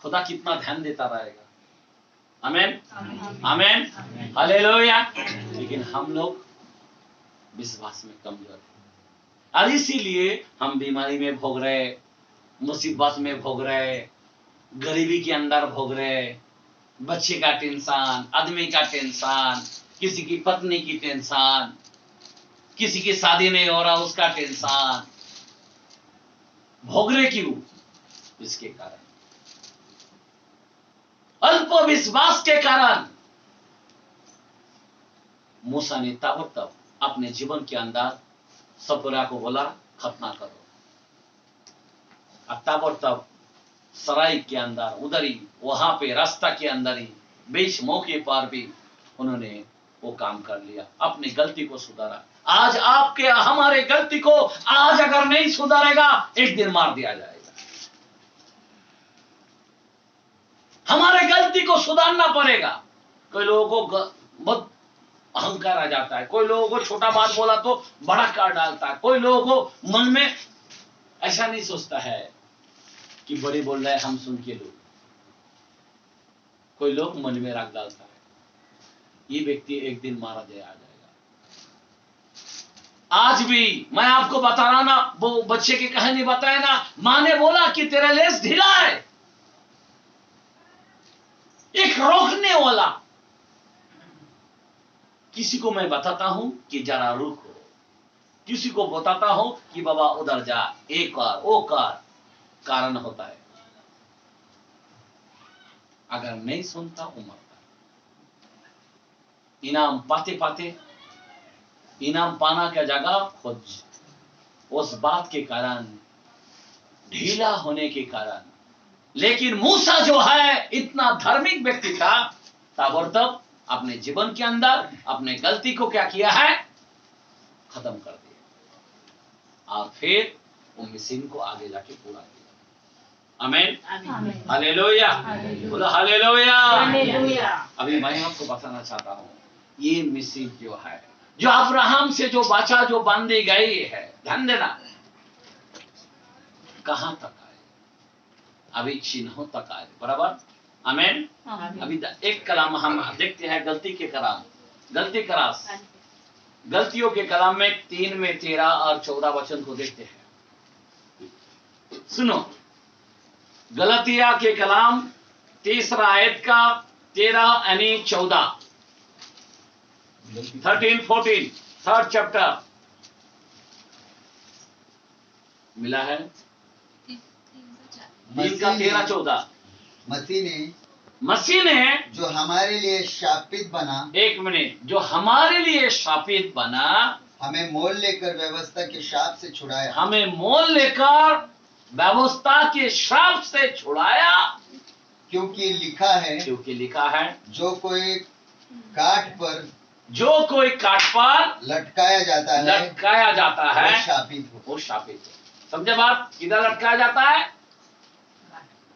खुदा कितना ध्यान देता रहेगा। आमेन, आमेन, हालेलुया। लेकिन हम लोग विश्वास में कमजोर हैं, और इसीलिए हम बीमारी में भोग रहे, मुसीबत में भोग रहे, गरीबी के अंदर भोग रहे, बच्चे का टेंशन, आदमी का टेंशन, किसी की पत्नी की टेंशन, किसी की शादी नहीं हो रहा उसका टेंशन, भोग रहे क्यों? इसके कारण, अल्प विश्वास के कारण मूसा ने ताबड़तोड़ अपने जीवन के अंदर सपुरा को बोला खतना करो, और ताबड़तोड़ सराय के अंदर उधर ही, वहां पे रास्ता के अंदर ही, बीच मौके पर भी उन्होंने वो काम कर लिया, अपनी गलती को सुधारा। आज आपके हमारे गलती को आज अगर नहीं सुधारेगा, एक दिन मार दिया जाएगा। हमारे गलती को सुधारना पड़ेगा। कोई लोगों को बहुत अहंकार आ जाता है, कोई लोगों को छोटा बात बोला तो बड़ा कर डालता है, कोई लोगों को मन में ऐसा नहीं सोचता है कि बड़े बोल रहे हैं हम सुन के लो, कोई लोग मन में रख डालता है, ये व्यक्ति एक दिन मारा दिया जाएगा। आज भी मैं आपको बता रहा ना, वो बच्चे की कहानी बताए ना, मां ने बोला कि तेरा लेस ढीला है, एक रोकने वाला, किसी को मैं बताता हूं कि जरा रुको, किसी को बताता हूं कि बाबा उधर जा, एक कर वो कर, कारण होता है। अगर नहीं सुनता वो मरता। इनाम पाते पाते, इनाम पाना का जगह खोज, उस बात के कारण, ढीला होने के कारण। लेकिन मूसा जो है इतना धार्मिक व्यक्ति था, ताबड़तोड़ अपने जीवन के अंदर अपने गलती को क्या किया है? खत्म कर दिया, और फिर वो मिशन को आगे जाके पूरा किया। आमीन, हालेलुया, बोलो हालेलुया। अभी मैं आपको बताना चाहता हूँ, ये मिशन जो है, जो अब्राहम से जो बाचा जो बांधी गई है, ध्यान देना, कहां तक आए? अभी चिन्हों तक आए, बराबर। आमीन। अभी एक कलाम हम देखते हैं, गलती के कलाम, गलती करास, गलतियों के कलाम में 3 में 13 और 14 वचन को देखते हैं। सुनो, गलतिया के कलाम 3 आयत का 13 यानी 14, 13, 14, 3rd चैप्टर मिला है, 3 का 13, 14। मसीह ने जो हमारे लिए शापित बना, एक मिनट, जो हमारे लिए शापित बना, हमें मोल लेकर व्यवस्था के शाप से छुड़ाया, हमें मोल लेकर व्यवस्था के श्राप से छुड़ाया, क्योंकि लिखा है, क्योंकि लिखा है, जो कोई काठ पर लटकाया जाता है, वो शापित हो। वो शापित हो। समझे बात? किधर लटकाया जाता है?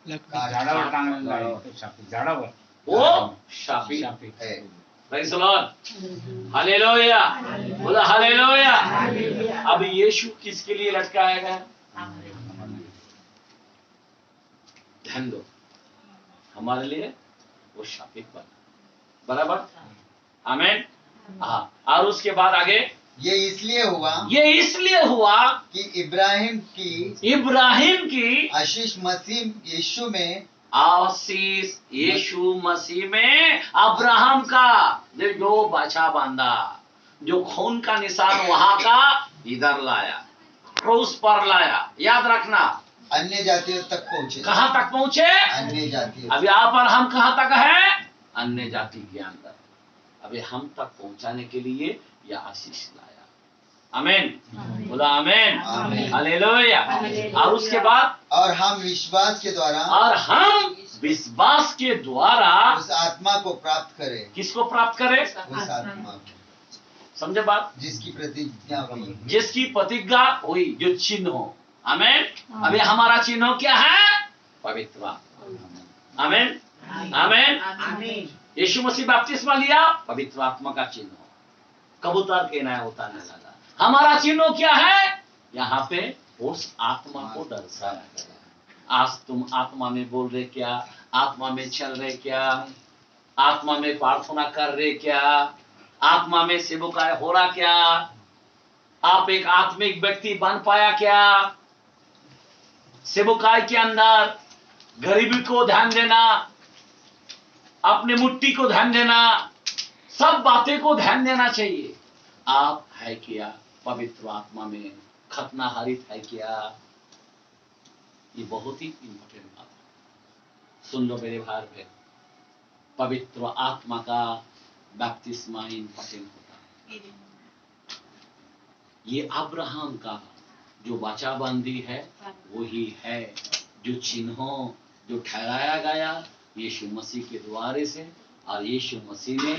झाडावर टांगलेला झाडावर, वो शापित है। प्रेज़ द लॉर्ड, हालेलुया, बोलो हालेलुया। अब यीशु किसके लिए लटकाया गया? ध्यान दो, हमारे लिए वो शापित बना, बराबर। आमीन। हाँ, और उसके बाद आगे, ये इसलिए हुआ कि इब्राहिम की आशीष मसीह यीशु में, आशीष यीशु मसीह में अब्राहम का जो बाछा बांधा, जो खून का निशान वहां का इधर लाया, क्रूस पर लाया। याद रखना, अन्य जातियों तक पहुंचे। कहां तक पहुंचे? अन्य जातियों। अभी आप और हम कहां तक है? अन्य जाति के अंदर। अभी हम तक पहुंचाने के लिए यह आशीष लाया। आमीन, बोला आमीन, आमीन। हालेलुया। और उसके बाद और हम विश्वास के द्वारा और हम विश्वास के द्वारा उस आत्मा को प्राप्त करें, किसको प्राप्त करें? उस आत्मा को समझे बात? जिसकी प्रतिज्ञा हुई। जिसकी प्रतिज्ञा हुई, जो चिन्ह हो। आमीन। अभी हमारा चिन्ह क्या है? पवित्र आत्मा। आमीन, आमीन। यीशु मसीह बपतिस्मा लिया, पवित्र आत्मा का चिन्ह हो। कबूतर के नया उतारने लगा। हमारा चिन्ह क्या है? यहाँ पे उस आत्मा को दर्शाया गया। आज तुम आत्मा में बोल रहे क्या? आत्मा में चल रहे क्या? आत्मा में प्रार्थना कर रहे क्या? आत्मा में सेवकाय हो रहा क्या? आप एक आत्मिक व्यक्ति बन पाया क्या? सेवकाय के अंदर गरीबी को ध्यान देना, अपने मुट्ठी को ध्यान देना, सब बातें को ध्यान देना चाहिए। आप है क्या पवित्र आत्मा में? खतना हरित है क्या? ये बहुत ही इंपॉर्टेंट बात है। सुन लो मेरे भाई बहन, पवित्र आत्मा का बपतिस्मा इंपॉर्टेंट होता है। ये अब्राहम का जो वाचाबंदी है वही है, जो चिन्हों जो ठहराया गया यीशु मसीह के द्वारे से। और यीशु मसीह ने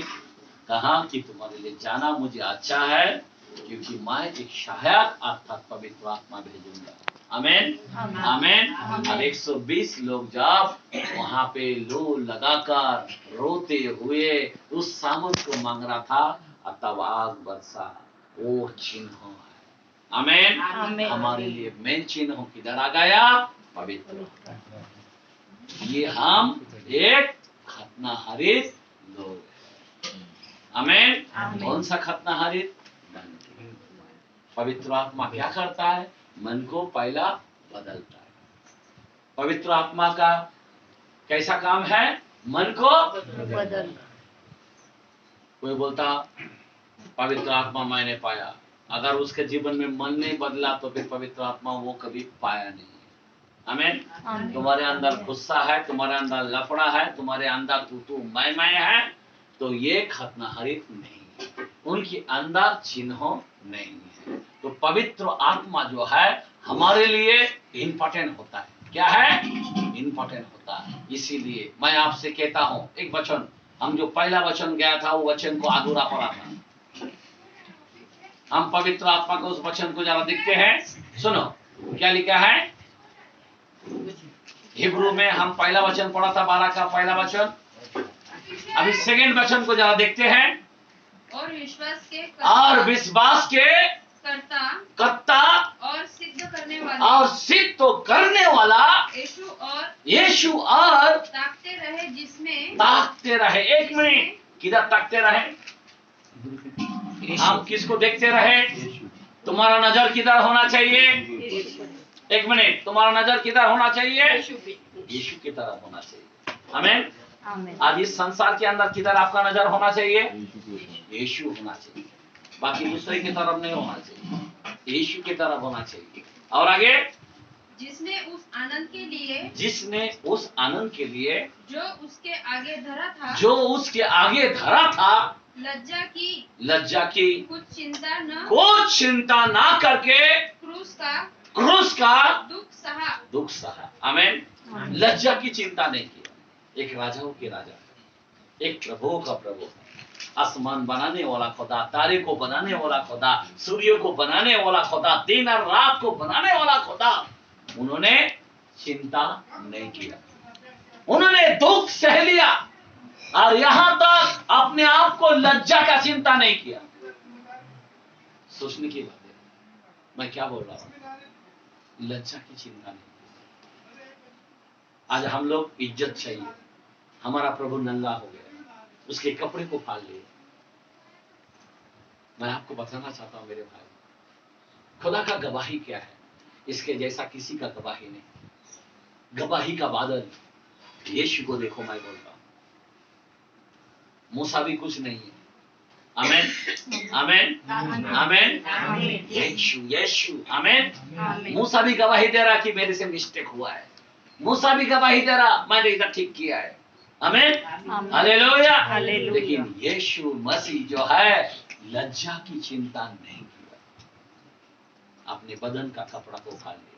कहा कि तुम्हारे लिए जाना मुझे अच्छा है, क्योंकि मैं एक सहायक अर्थात पवित्र आत्मा भेजूंगा। आमीन, आमीन। और 120 लोग जब वहां पे लो लगाकर रोते हुए उस सामंत को मांग रहा था, तब आग बरसा। वो चिन्ह है। आमीन। हमारे लिए मेन चिन्ह किधर आ गया? पवित्र। ये हम एक खतना हरित लोग। आमीन। कौन सा खतना हरित? मन। पवित्र आत्मा क्या करता है? मन को पहला बदलता है। पवित्र आत्मा का कैसा काम है? मन को बदल। कोई बोलता पवित्र आत्मा मैंने पाया, अगर उसके जीवन में मन नहीं बदला तो फिर पवित्र आत्मा वो कभी पाया नहीं। आमीन। तुम्हारे अंदर गुस्सा है, तुम्हारे अंदर लफड़ा है, तुम्हारे अंदर तू मैं है, तो ये खतना हरित नहीं है, उनके अंदर चिन्ह नहीं है। तो पवित्र आत्मा जो है हमारे लिए इंपॉर्टेंट होता है। क्या है? इंपॉर्टेंट होता है। इसीलिए मैं आपसे कहता हूं, एक वचन, हम जो पहला वचन गया था वो वचन को अधूरा पड़ा था। हम पवित्र आत्मा को उस वचन को जरा देखते हैं। सुनो क्या लिखा है हिब्रू में। हम पहला वचन पढ़ा था, 12 का पहला वचन। अभी सेकंड वचन को जरा देखते हैं। और विश्वास के कर्ता और सिद्ध करने वाला यीशु और ताकते रहे। एक मिनट, किधर ताकते रहे? हम किसको देखते रहे? तुम्हारा नजर किधर होना चाहिए? एक मिनट, तुम्हारा नजर किधर होना चाहिए? यीशु की तरफ होना चाहिए। आमीन। आज इस संसार के अंदर किधर आपका नजर होना चाहिए? यीशु होना चाहिए। बाकी दूसरे की तरफ नहीं होना चाहिए, यीशु की तरफ होना चाहिए। और आगे, जिसने उस आनंद के लिए जो उसके आगे धरा था लज्जा की कुछ चिंता ना करके क्रूस का दुख सहा। आमीन। लज्जा की चिंता नहीं किया। एक राजाओं के राजा, एक प्रभु का प्रभु, आसमान बनाने वाला खुदा, तारे को बनाने वाला खुदा, सूर्य को बनाने वाला खुदा, दिन और रात को बनाने वाला खुदा, उन्होंने चिंता नहीं किया। उन्होंने दुख सह लिया और यहां तक अपने आप को लज्जा का चिंता नहीं किया। सोचने की बात है, मैं क्या बोल रहा हूं? लज्जा की चिंता नहीं। आज हम लोग इज्जत चाहिए। हमारा प्रभु नंगा हो गया, उसके कपड़े को फाड़ लिए। मैं आपको बताना चाहता हूं मेरे भाई, खुदा का गवाही क्या है? इसके जैसा किसी का गवाही नहीं। गवाही का बादल यीशु को देखो। मैं बोलता हूं मूसा भी कुछ नहीं है। आमीन, आमीन, आमीन। यीशु, यीशु, आमीन। मूसा भी गवाही दे रहा कि मेरे से मिस्टेक हुआ है। मूसा भी गवाही दे रहा मैंने इधर ठीक किया है। आमीन, हालेलुया। लेकिन यीशु मसीह जो है लज्जा की चिंता नहीं किया। अपने बदन का कपड़ा को उतार लिया।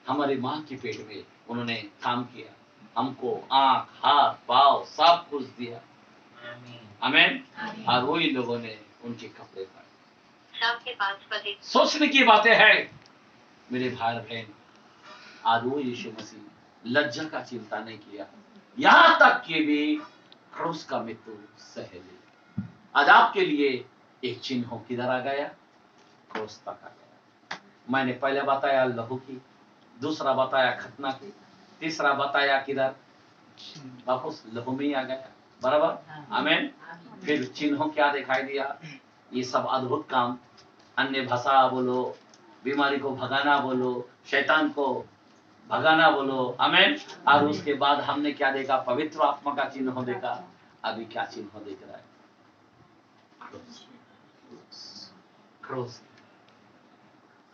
हमारी माँ के पेट में उन्होंने काम किया, हमको आंख, हाथ, पाँव सब कुछ दिया। आमीन। और वही लोगों ने उनके कपड़े फाड़े। सोचने की बातें हैं मेरे भाई बहन। आज वो यीशु मसीह लज्जा का चिंता नहीं किया, यहां तक कि भी क्रूस का मृत्यु सह ली। आज आपके लिए एक चिन्ह किधर आ गया? क्रूस तक आ गया। मैंने पहले बताया लहू की, दूसरा बताया खतना की, तीसरा बताया किधर? वापस लहू में ही आ गया। बराबर। आमीन। फिर चिन्हों क्या दिखाई दिया? ये सब अद्भुत काम, अन्य भाषा बोलो, बीमारी को भगाना बोलो, शैतान को भगाना बोलो। आमीन। और उसके बाद हमने क्या देखा? पवित्र आत्मा का चिन्ह देखा। अभी क्या चिन्ह देख रहा है? क्रूस।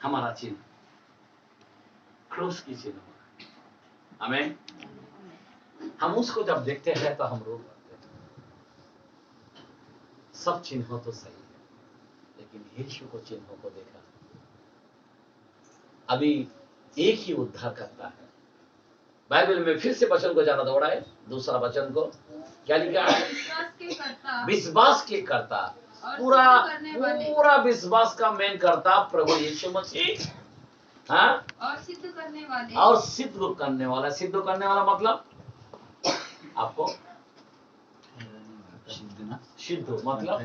हमारा चिन्ह क्रूस की चिन्ह। आमीन। हम उसको जब देखते हैं तो हम रो पड़ते हैं। सब चिन्ह तो सही है, लेकिन यीशु को चिन्हों को देखा। अभी एक ही उद्धार करता है। बाइबल में फिर से वचन को ज्यादा दौड़ा है। दूसरा वचन को क्या लिखा है? विश्वास के करता। पूरा विश्वास का मेन करता प्रभु यीशु मसीह। हाँ? और सिद्ध करने वाले। और सिद्ध करने वाला। सिद्ध करने वाला मतलब आपको सिद्ध मतलब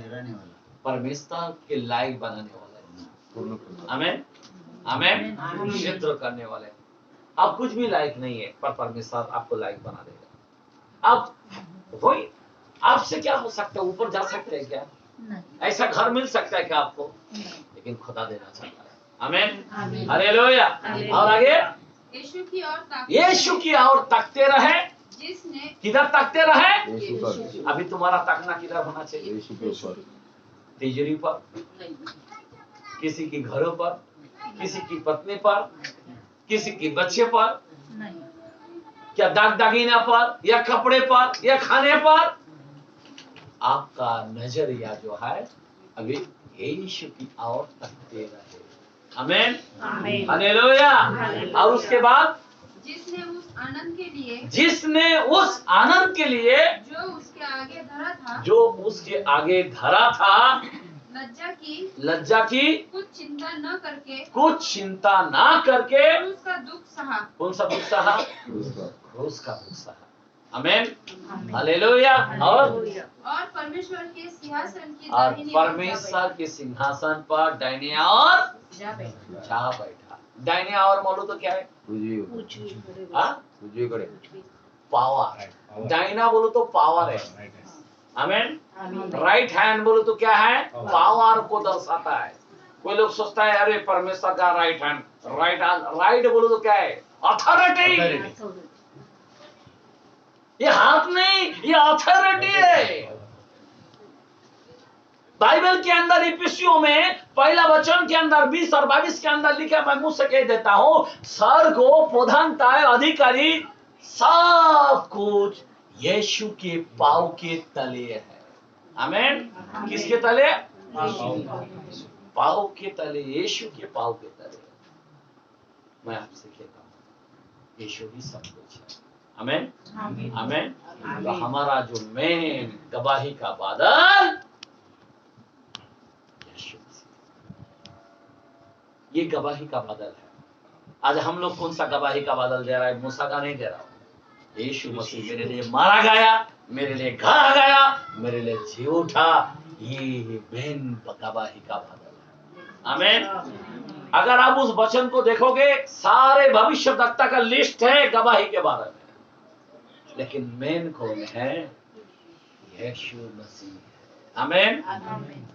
परमेश्वर के लायक बनाने वाला। आमीन। आमीन। सिद्ध करने वाले। आप कुछ भी लायक नहीं है, पर परमेश्वर आपको लायक बना देगा। आप वही आपसे क्या हो सकता है? ऊपर जा सकते हैं क्या? ऐसा घर मिल सकता है क्या आपको? लेकिन खुदा देना चाहता है। आमीन। हालेलुया। और आगे यीशु की ओर ताकते रहे। जिसने किधर ताकते रहे? अभी तुम्हारा ताकना किधर होना चाहिए? तिजोरी पर, किसी की घरों पर, किसी की पत्नी पर, किसी की बच्चे पर, क्या दाग दागीना पर, या कपड़े पर, या खाने पर? आपका नजरिया जो है अभी यीशु की ओर ताकते रहे। आमीन। हालेलुया। और उसके बाद जिसने उस आनंद के लिए जो उसके आगे धरा था लज्जा की कुछ चिंता न करके उसका दुख सहा। कौन सा दुख सहा? क्रूस का दुख सहा। आमीन। हालेलुया। और परमेश्वर के सिंहासन की और दाहिनी परमेश्वर के सिंहासन पर दाहिने और जा बैठा। दाहिने और मालूम तो क्या है? पावर। दाहिना बोलो तो पावर है। आमीन। राइट हैंड बोलो तो क्या है? पावर को दर्शाता है। कोई लोग सोचता है अरे परमेश्वर का राइट हैंड, राइट बोलो तो क्या है? अथॉरिटी। ये हाथ नहीं, ये अथॉरिटी है। बाइबल के अंदर इफिसियों में पहला वचन के अंदर 20 और 22 के अंदर लिखा, मैं मुंह से कह देता हूं, स्वर्ग प्रधानता अधिकारी सब कुछ यीशु के पांव के तले है। आमीन। किसके तले? पांव के तले। यीशु के पांव के तले। मैं आपसे कहता हूं यीशु ही सब कुछ है। आमीन। आमीन। तो हमारा जो मेन गवाही का बादल यीशु मसीह, ये गवाही का बादल है। आज हम लोग कौन सा गवाही का बादल दे रहा है? मूसा का नहीं दे रहा। यीशु मसीह मेरे लिए मारा गया, मेरे लिए घर आ गया, मेरे लिए जी उठा। ये मेन गवाही का बादल है। आमीन। अगर आप उस वचन को देखोगे, सारे भविष्यवक्ता का लिस्ट है गवाही के बारे में, लेकिन मेन कौन है? यीशु मसीह। आमीन।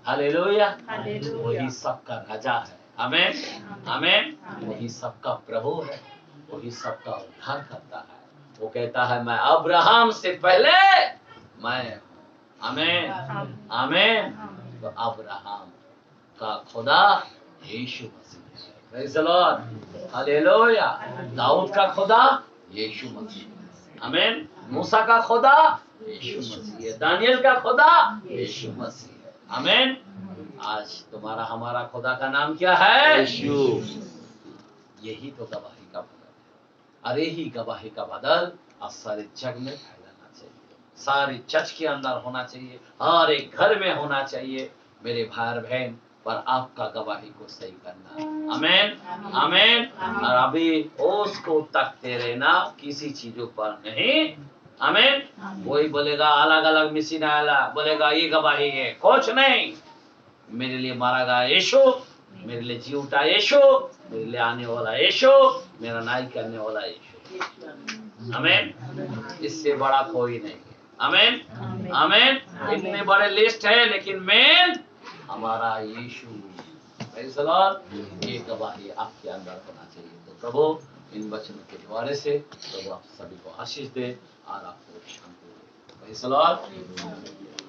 हालेलुया। वही सबका राजा है। आमीन। आमीन। वही सबका प्रभु है, वही सबका उद्धार करता है। वो कहता है मैं अब्राहम से पहले मैं। आमीन। आमीन। तो अब्राहम का खुदा यीशु मसीह है। Praise the Lord. हालेलुया। दाऊद का खुदा यीशु मसीह। आमीन। मूसा का खुदा यीशु मसीह है। दानियल का खुदा यीशु मसीह है। आमीन। आज तुम्हारा हमारा खुदा का नाम क्या है? यीशु। यही तो गवाही का बदल है। अरे ही गवाही का बदल आज सारे जग में फैलाना चाहिए, सारी चर्च के अंदर होना चाहिए, हर एक घर में होना चाहिए। मेरे भाई बहन, पर आपका गवाही को सही करना। आमीन, आमीन। और अभी उसको तकते रहना, किसी चीजों पर नहीं। आमीन। कोई बोलेगा अलग अलग मिशन आया, बोलेगा ये गवाही है, कुछ नहीं। मेरे लिए मारा गया यीशु, मेरे लिए जी उठा यीशु, मेरे लिए आने वाला यीशु, मेरा न्याय करने वाला यीशु। आमीन। इससे बड़ा कोई नहीं है। आमीन, आमीन। इतने बड़े लिस्ट है, लेकिन मेन हमारा यीशु। Praise the Lord. ये गवाही आपके अंदर होना चाहिए। तो प्रभु इन वचनों के द्वारा से प्रभु आप सभी को आशीष दे और आपको शांति दे। Praise the Lord.